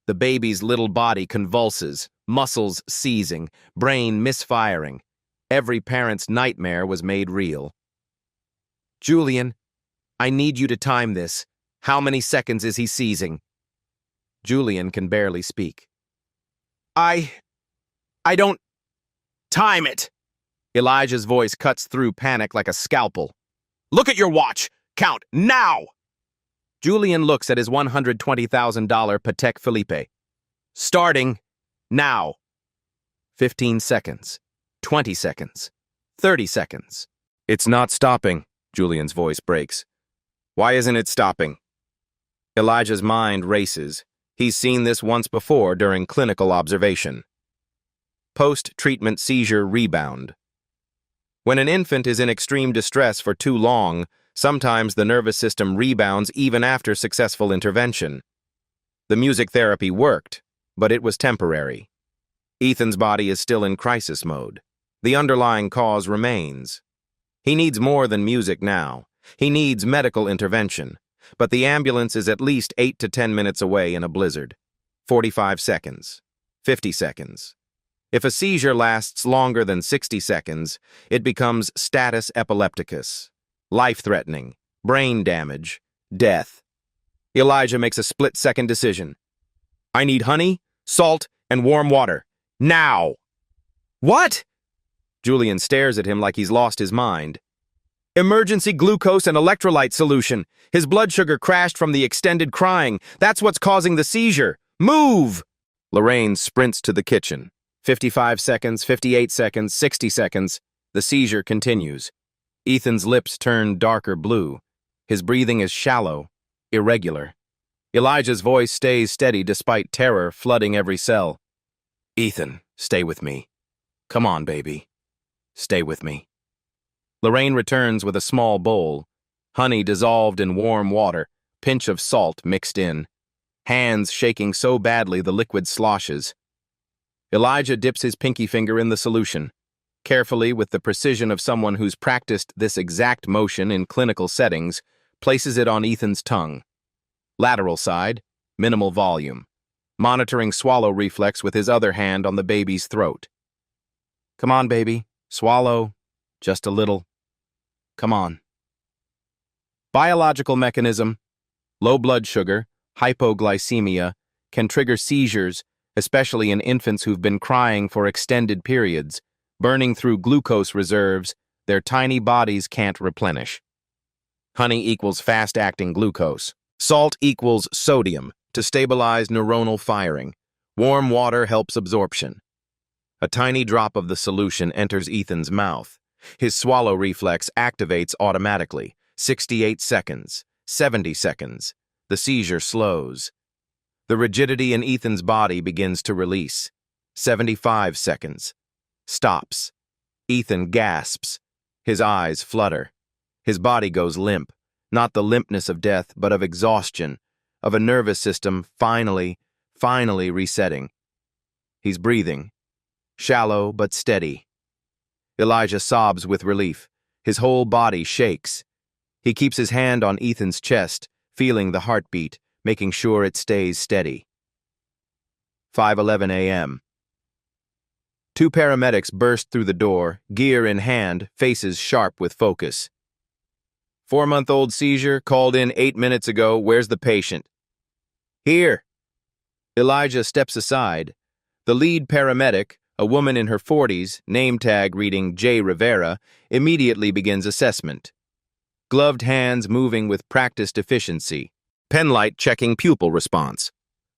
The baby's little body convulses, muscles seizing, brain misfiring. Every parent's nightmare was made real. Julian, I need you to time this. How many seconds is he seizing? Julian can barely speak. I don't... Time it! Elijah's voice cuts through panic like a scalpel. Look at your watch! Count, now! Julian looks at his $120,000 Patek Philippe. Starting, now. 15 seconds. 20 seconds. 30 seconds. It's not stopping, Julian's voice breaks. Why isn't it stopping? Elijah's mind races. He's seen this once before during clinical observation. Post-treatment seizure rebound. When an infant is in extreme distress for too long, sometimes the nervous system rebounds even after successful intervention. The music therapy worked, but it was temporary. Ethan's body is still in crisis mode. The underlying cause remains. He needs more than music now. He needs medical intervention, but the ambulance is at least 8 to 10 minutes away in a blizzard. 45 seconds. 50 seconds. If a seizure lasts longer than 60 seconds, it becomes status epilepticus. Life-threatening, brain damage, death. Elijah makes a split-second decision. I need honey, salt, and warm water. Now! What? Julian stares at him like he's lost his mind. Emergency glucose and electrolyte solution. His blood sugar crashed from the extended crying. That's what's causing the seizure. Move! Lorraine sprints to the kitchen. 55 seconds, 58 seconds, 60 seconds. The seizure continues. Ethan's lips turn darker blue. His breathing is shallow, irregular. Elijah's voice stays steady despite terror flooding every cell. Ethan, stay with me. Come on, baby. Stay with me. Lorraine returns with a small bowl. Honey dissolved in warm water, pinch of salt mixed in. Hands shaking so badly the liquid sloshes. Elijah dips his pinky finger in the solution. Carefully, with the precision of someone who's practiced this exact motion in clinical settings, places it on Ethan's tongue. Lateral side, minimal volume. Monitoring swallow reflex with his other hand on the baby's throat. Come on, baby. Swallow. Just a little. Come on. Biological mechanism. Low blood sugar, hypoglycemia, can trigger seizures, especially in infants who've been crying for extended periods, burning through glucose reserves their tiny bodies can't replenish. Honey equals fast-acting glucose. Salt equals sodium to stabilize neuronal firing. Warm water helps absorption. A tiny drop of the solution enters Ethan's mouth. His swallow reflex activates automatically. 68 seconds. 70 seconds. The seizure slows. The rigidity in Ethan's body begins to release. 75 seconds. Stops. Ethan gasps. His eyes flutter. His body goes limp, not the limpness of death, but of exhaustion, of a nervous system finally resetting. He's breathing, shallow but steady. Elijah sobs with relief. His whole body shakes. He keeps his hand on Ethan's chest, feeling the heartbeat, making sure it stays steady. 5:11 a.m. Two paramedics burst through the door, gear in hand, faces sharp with focus. 4-month-old seizure, called in 8 minutes ago. Where's the patient? Here. Elijah steps aside. The lead paramedic, a woman in her 40s, name tag reading J. Rivera, immediately begins assessment. Gloved hands moving with practiced efficiency. Penlight checking pupil response.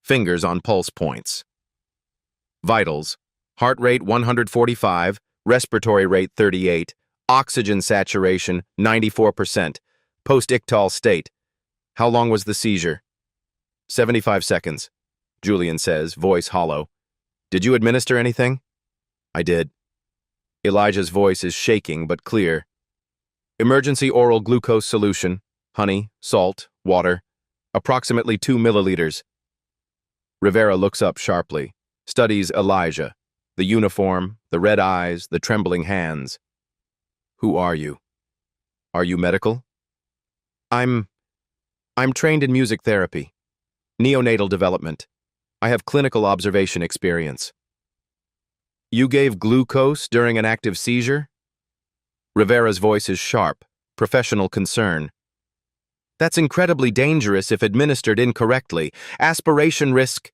Fingers on pulse points. Vitals. Heart rate 145, respiratory rate 38, oxygen saturation 94%, post-ictal state. How long was the seizure? 75 seconds, Julian says, voice hollow. Did you administer anything? I did. Elijah's voice is shaking but clear. Emergency oral glucose solution, honey, salt, water, approximately 2 milliliters. Rivera looks up sharply, studies Elijah, the uniform, the red eyes, the trembling hands. Who are you? Are you medical? I'm trained in music therapy, neonatal development. I have clinical observation experience. You gave glucose during an active seizure? Rivera's voice is sharp, professional concern. That's incredibly dangerous if administered incorrectly. Aspiration risk.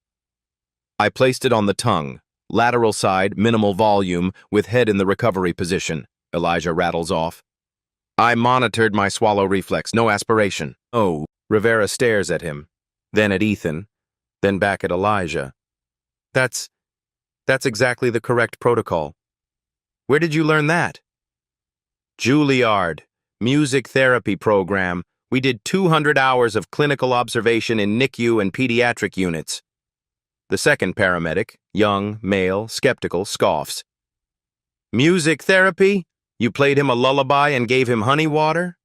I placed it on the tongue, lateral side, minimal volume, with head in the recovery position, Elijah rattles off. I monitored my swallow reflex, no aspiration. Oh, Rivera stares at him, then at Ethan, then back at Elijah. That's exactly the correct protocol. Where did you learn that? Juilliard, music therapy program. We did 200 hours of clinical observation in NICU and pediatric units. The second paramedic, young, male, skeptical, scoffs. Music therapy? You played him a lullaby and gave him honey water?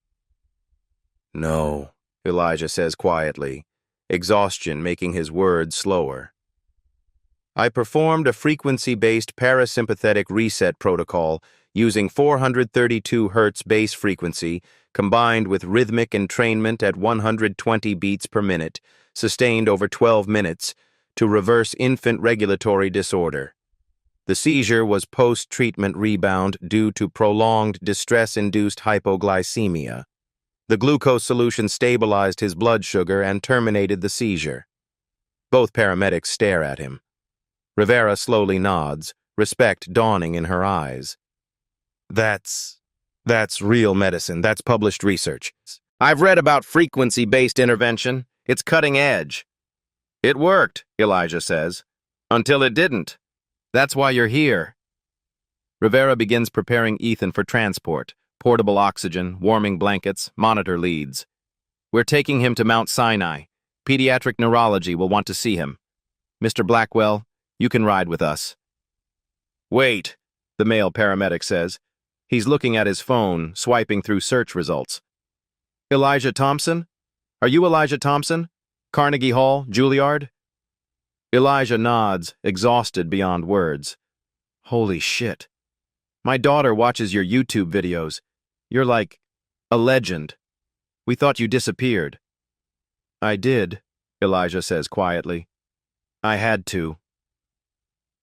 No, Elijah says quietly, exhaustion making his words slower. I performed a frequency-based parasympathetic reset protocol using 432 Hz base frequency combined with rhythmic entrainment at 120 beats per minute, sustained over 12 minutes, to reverse infant regulatory disorder. The seizure was post-treatment rebound due to prolonged distress-induced hypoglycemia. The glucose solution stabilized his blood sugar and terminated the seizure. Both paramedics stare at him. Rivera slowly nods, respect dawning in her eyes. That's real medicine. That's published research. I've read about frequency-based intervention. It's cutting edge. It worked, Elijah says, until it didn't. That's why you're here. Rivera begins preparing Ethan for transport, portable oxygen, warming blankets, monitor leads. We're taking him to Mount Sinai. Pediatric neurology will want to see him. Mr. Blackwell, you can ride with us. Wait, the male paramedic says. He's looking at his phone, swiping through search results. Elijah Thompson? Are you Elijah Thompson? Carnegie Hall, Juilliard? Elijah nods, exhausted beyond words. Holy shit. My daughter watches your YouTube videos. You're like a legend. We thought you disappeared. I did, Elijah says quietly. I had to.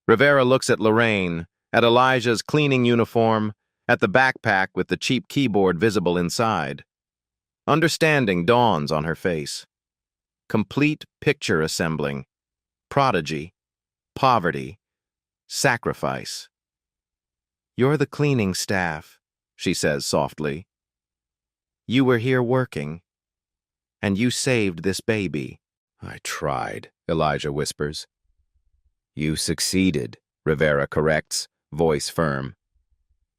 Rivera looks at Lorraine, at Elijah's cleaning uniform, at the backpack with the cheap keyboard visible inside. Understanding dawns on her face. Complete picture assembling. Prodigy. Poverty. Sacrifice. You're the cleaning staff, she says softly. You were here working, and you saved this baby. I tried, Elijah whispers. You succeeded, Rivera corrects, voice firm.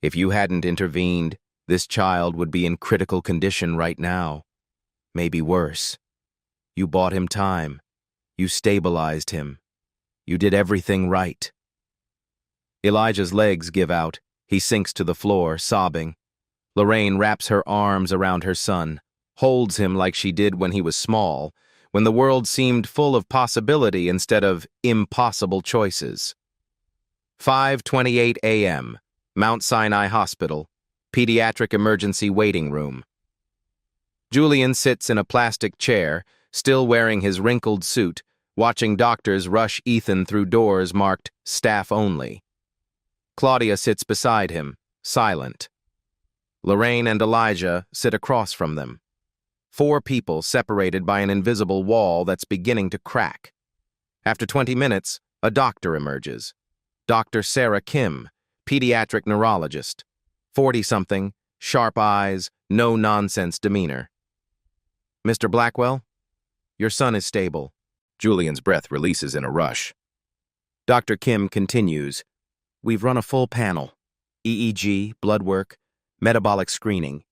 If you hadn't intervened, this child would be in critical condition right now. Maybe worse. You bought him time. You stabilized him. You did everything right. Elijah's legs give out. He sinks to the floor, sobbing. Lorraine wraps her arms around her son, holds him like she did when he was small, when the world seemed full of possibility instead of impossible choices. 5:28 a.m., Mount Sinai Hospital, Pediatric Emergency Waiting Room. Julian sits in a plastic chair, still wearing his wrinkled suit, watching doctors rush Ethan through doors marked "Staff Only." Claudia sits beside him, silent. Lorraine and Elijah sit across from them. 4 people separated by an invisible wall that's beginning to crack. After 20 minutes, a doctor emerges. Dr. Sarah Kim, pediatric neurologist. 40-something, sharp eyes, no-nonsense demeanor. "Mr. Blackwell, your son is stable." Julian's breath releases in a rush. Dr. Kim continues, "We've run a full panel. EEG, blood work, metabolic screening.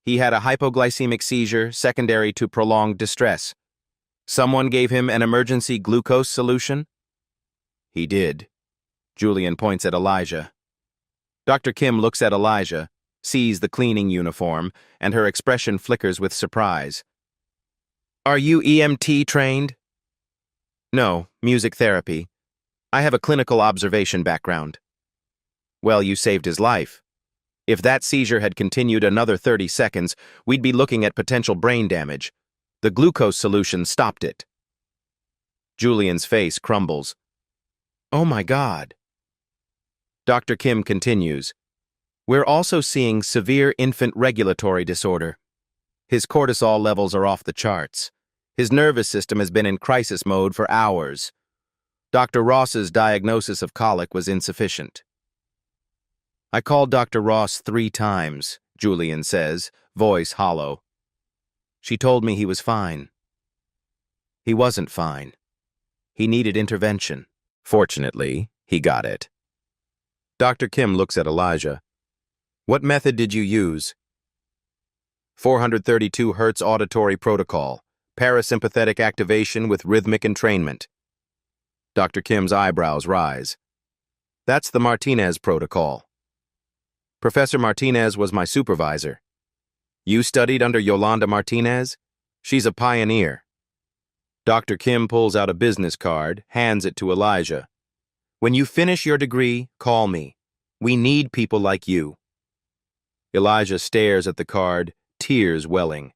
He had a hypoglycemic seizure secondary to prolonged distress. Someone gave him an emergency glucose solution?" "He did." Julian points at Elijah. Dr. Kim looks at Elijah, sees the cleaning uniform, and her expression flickers with surprise. "Are you EMT trained?" "No, music therapy. I have a clinical observation background." "Well, you saved his life. If that seizure had continued another 30 seconds, we'd be looking at potential brain damage. The glucose solution stopped it." Julian's face crumbles. "Oh my God." Dr. Kim continues, "We're also seeing severe infant regulatory disorder. His cortisol levels are off the charts. His nervous system has been in crisis mode for hours. Dr. Ross's diagnosis of colic was insufficient." "I called Dr. Ross 3 times, Julian says, voice hollow. "She told me he was fine." He wasn't fine. He needed intervention. Fortunately, he got it. Dr. Kim looks at Elijah. "What method did you use?" 432 Hz auditory protocol, parasympathetic activation with rhythmic entrainment." Dr. Kim's eyebrows rise. "That's the Martinez protocol. Professor Martinez was my supervisor. You studied under Yolanda Martinez? She's a pioneer." Dr. Kim pulls out a business card, hands it to Elijah. "When you finish your degree, call me. We need people like you." Elijah stares at the card, tears welling.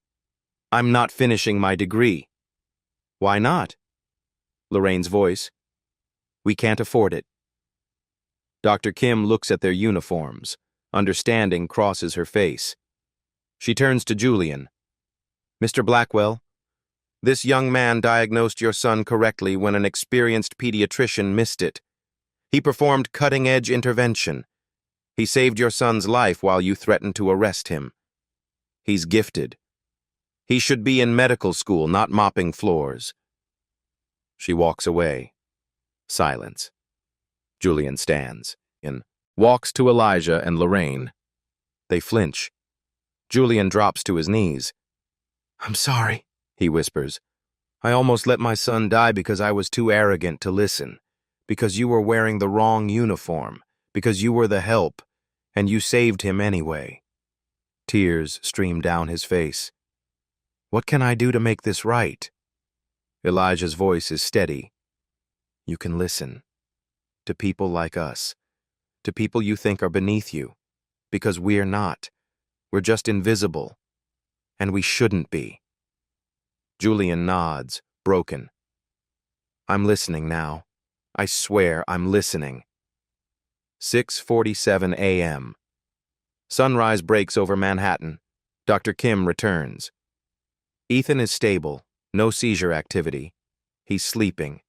"I'm not finishing my degree." "Why not?" Lorraine's voice. "We can't afford it." Dr. Kim looks at their uniforms. Understanding crosses her face. She turns to Julian. "Mr. Blackwell, this young man diagnosed your son correctly when an experienced pediatrician missed it. He performed cutting-edge intervention. He saved your son's life while you threatened to arrest him. He's gifted. He should be in medical school, not mopping floors." She walks away. Silence. Julian stands and walks to Elijah and Lorraine. They flinch. Julian drops to his knees. "I'm sorry," he whispers. "I almost let my son die because I was too arrogant to listen, because you were wearing the wrong uniform, because you were the help, and you saved him anyway." Tears stream down his face. "What can I do to make this right?" Elijah's voice is steady. "You can listen. To people like us. To people you think are beneath you. Because we're not. We're just invisible. And we shouldn't be." Julian nods, broken. "I'm listening now. I swear I'm listening." 6:47 a.m. Sunrise breaks over Manhattan. Dr. Kim returns. Ethan is stable, no seizure activity. He's sleeping.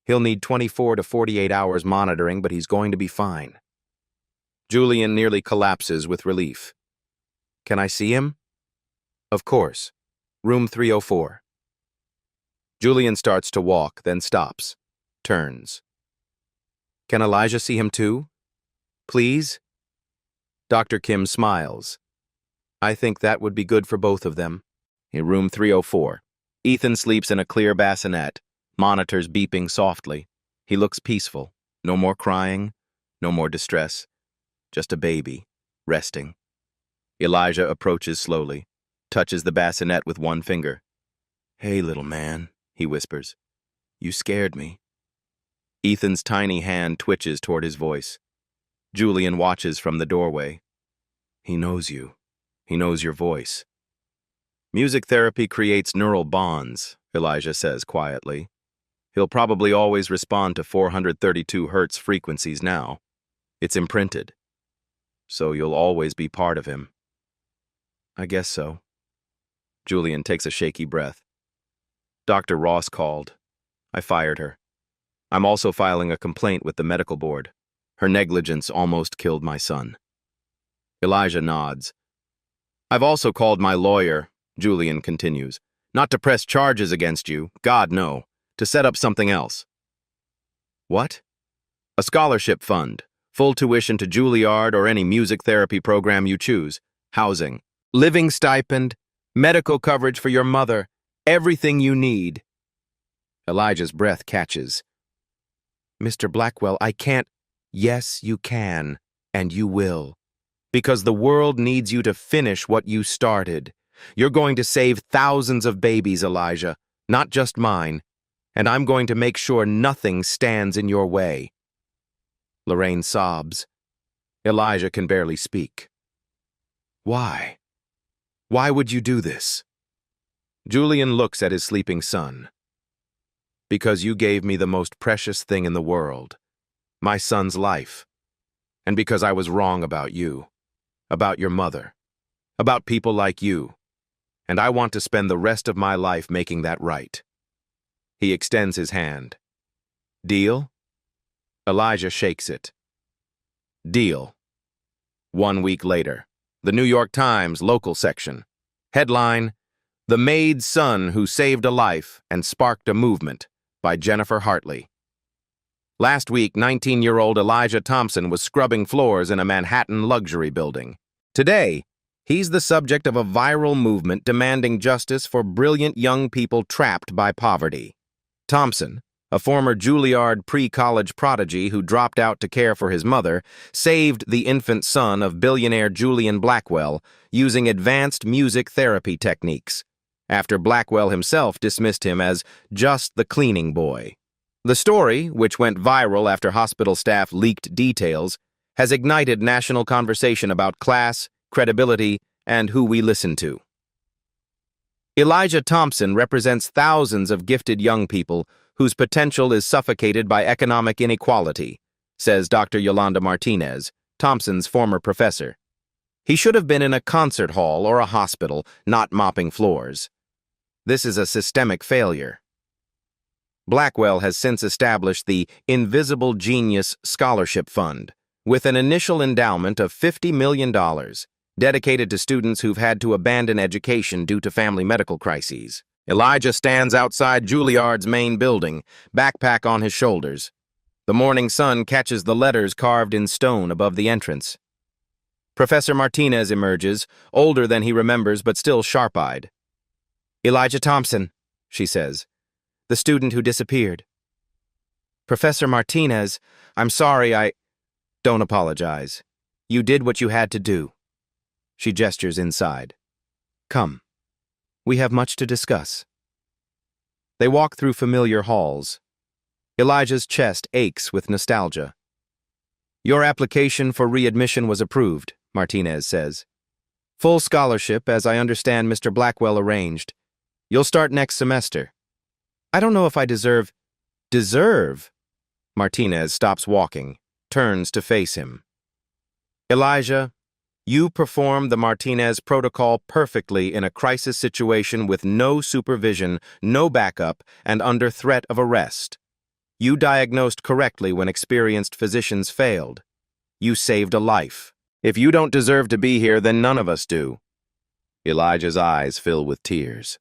He'll need 24 to 48 hours monitoring, but he's going to be fine. Julian nearly collapses with relief. "Can I see him?" "Of course. Room 304. Julian starts to walk, then stops. Turns. "Can Elijah see him too? Please?" Dr. Kim smiles. "I think that would be good for both of them." In room 304, Ethan sleeps in a clear bassinet, monitors beeping softly. He looks peaceful. No more crying, no more distress. just a baby, resting. Elijah approaches slowly, touches the bassinet with one finger. "Hey, little man," he whispers. "You scared me." Ethan's tiny hand twitches toward his voice. Julian watches from the doorway. "He knows you. He knows your voice." "Music therapy creates neural bonds," Elijah says quietly. "He'll probably always respond to 432 hertz frequencies now. It's imprinted. So you'll always be part of him." "I guess so." Julian takes a shaky breath. "Dr. Ross called. I fired her. I'm also filing a complaint with the medical board. Her negligence almost killed my son." Elijah nods. "I've also called my lawyer," Julian continues. "Not to press charges against you, God no, to set up something else." "What?" "A scholarship fund, full tuition to Juilliard or any music therapy program you choose, housing, living stipend, medical coverage for your mother, everything you need." Elijah's breath catches. "Mr. Blackwell, I can't." "Yes, you can, and you will. Because the world needs you to finish what you started. You're going to save thousands of babies, Elijah, not just mine, and I'm going to make sure nothing stands in your way." Lorraine sobs. Elijah can barely speak. "Why? Why would you do this?" Julian looks at his sleeping son. "Because you gave me the most precious thing in the world, my son's life. And because I was wrong about you, about your mother, about people like you. And I want to spend the rest of my life making that right." He extends his hand. "Deal?" Elijah shakes it. "Deal." 1 week later, the New York Times local section. Headline, "The Maid's Son Who Saved a Life and Sparked a Movement," by Jennifer Hartley. Last week, 19-year-old Elijah Thompson was scrubbing floors in a Manhattan luxury building. Today, he's the subject of a viral movement demanding justice for brilliant young people trapped by poverty. Thompson, a former Juilliard pre-college prodigy who dropped out to care for his mother, saved the infant son of billionaire Julian Blackwell using advanced music therapy techniques, after Blackwell himself dismissed him as just the cleaning boy. The story, which went viral after hospital staff leaked details, has ignited national conversation about class, credibility, and who we listen to. Elijah Thompson represents thousands of gifted young people whose potential is suffocated by economic inequality, says Dr. Yolanda Martinez, Thompson's former professor. He should have been in a concert hall or a hospital, not mopping floors. This is a systemic failure. Blackwell has since established the Invisible Genius Scholarship Fund, with an initial endowment of $50 million, dedicated to students who've had to abandon education due to family medical crises. Elijah stands outside Juilliard's main building, backpack on his shoulders. The morning sun catches the letters carved in stone above the entrance. Professor Martinez emerges, older than he remembers but still sharp-eyed. "Elijah Thompson," she says, "the student who disappeared." "Professor Martinez, I'm sorry I—" "Don't apologize. You did what you had to do." She gestures inside. "Come. We have much to discuss." They walk through familiar halls. Elijah's chest aches with nostalgia. "Your application for readmission was approved," Martinez says. "Full scholarship, as I understand Mr. Blackwell arranged. You'll start next semester." "I don't know if I deserve—" "Deserve?" Martinez stops walking, turns to face him. "Elijah, you performed the Martinez protocol perfectly in a crisis situation with no supervision, no backup, and under threat of arrest. You diagnosed correctly when experienced physicians failed. You saved a life. If you don't deserve to be here, then none of us do." Elijah's eyes fill with tears.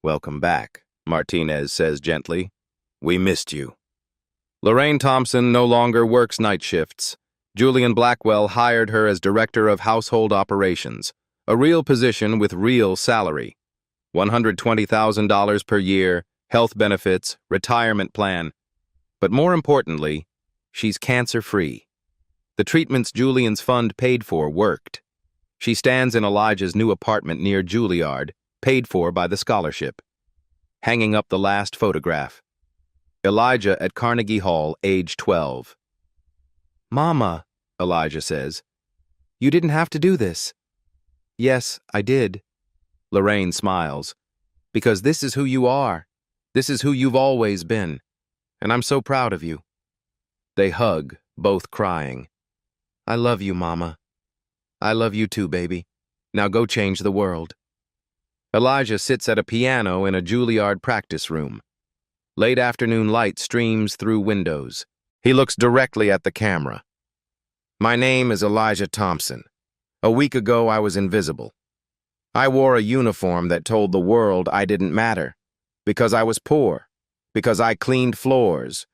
"Welcome back," Martinez says gently. "We missed you." Lorraine Thompson no longer works night shifts. Julian Blackwell hired her as Director of Household Operations, a real position with real salary. $120,000 per year, health benefits, retirement plan. But more importantly, she's cancer-free. The treatments Julian's fund paid for worked. She stands in Elijah's new apartment near Juilliard, paid for by the scholarship. Hanging up the last photograph. Elijah at Carnegie Hall, age 12. "Mama," Elijah says, "you didn't have to do this." "Yes, I did." Lorraine smiles. "Because this is who you are. This is who you've always been. And I'm so proud of you." They hug, both crying. "I love you, Mama." "I love you too, baby. Now go change the world." Elijah sits at a piano in a Juilliard practice room. Late afternoon light streams through windows. He looks directly at the camera. "My name is Elijah Thompson. A week ago I was invisible. I wore a uniform that told the world I didn't matter, because I was poor, because I cleaned floors,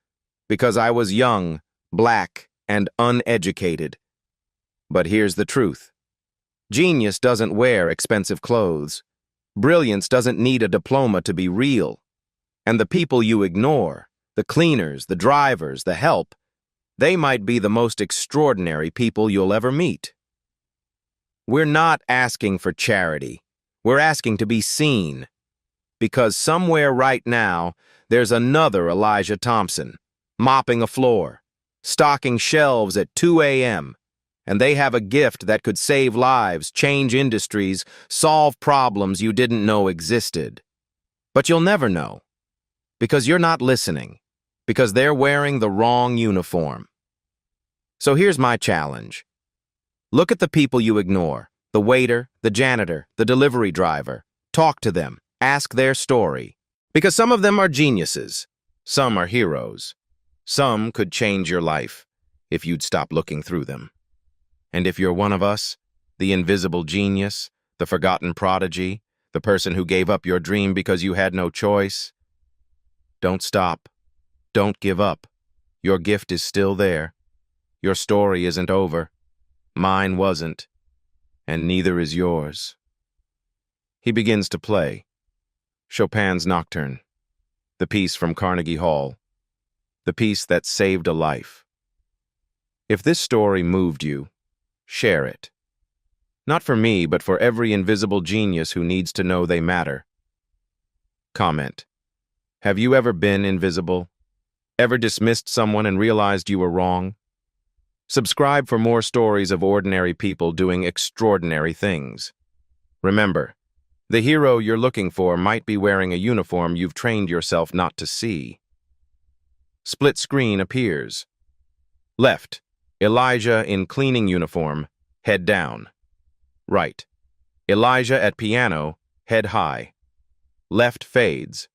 because I was young, black, and uneducated. But here's the truth. Genius doesn't wear expensive clothes. Brilliance doesn't need a diploma to be real. And the people you ignore, the cleaners, the drivers, the help, they might be the most extraordinary people you'll ever meet. We're not asking for charity. We're asking to be seen. Because somewhere right now, there's another Elijah Thompson, mopping a floor, stocking shelves at 2 a.m., and they have a gift that could save lives, change industries, solve problems you didn't know existed. But you'll never know, because you're not listening, because they're wearing the wrong uniform. So here's my challenge. Look at the people you ignore, the waiter, the janitor, the delivery driver. Talk to them, ask their story, because some of them are geniuses, some are heroes. Some could change your life if you'd stop looking through them. And if you're one of us, the invisible genius, the forgotten prodigy, the person who gave up your dream because you had no choice, don't stop. Don't give up. Your gift is still there. Your story isn't over. Mine wasn't. And neither is yours. He begins to play. Chopin's Nocturne. The piece from Carnegie Hall. The piece that saved a life. If this story moved you, share it. Not for me, but for every invisible genius who needs to know they matter. Comment. Have you ever been invisible? Ever dismissed someone and realized you were wrong? Subscribe for more stories of ordinary people doing extraordinary things. Remember, the hero you're looking for might be wearing a uniform you've trained yourself not to see. Split screen appears. Left, Elijah in cleaning uniform, head down. Right, Elijah at piano, head high. Left fades.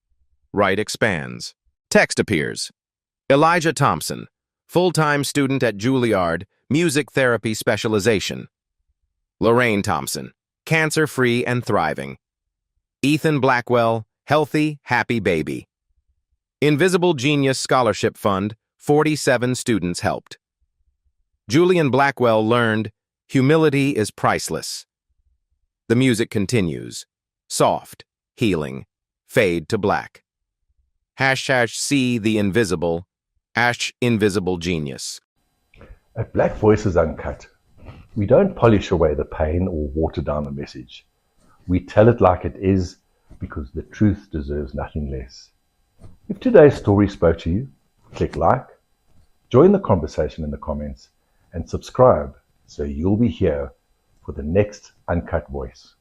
Right expands. Text appears. Elijah Thompson, full-time student at Juilliard, music therapy specialization. Lorraine Thompson, cancer-free and thriving. Ethan Blackwell, healthy, happy baby. Invisible Genius Scholarship Fund, 47 students helped. Julian Blackwell learned, humility is priceless. The music continues. Soft, healing, fade to black. #see the invisible, #invisible genius. At Black Voices Uncut, we don't polish away the pain or water down the message. We tell it like it is because the truth deserves nothing less. If today's story spoke to you, click like, join the conversation in the comments, and subscribe so you'll be here for the next Uncut Voice.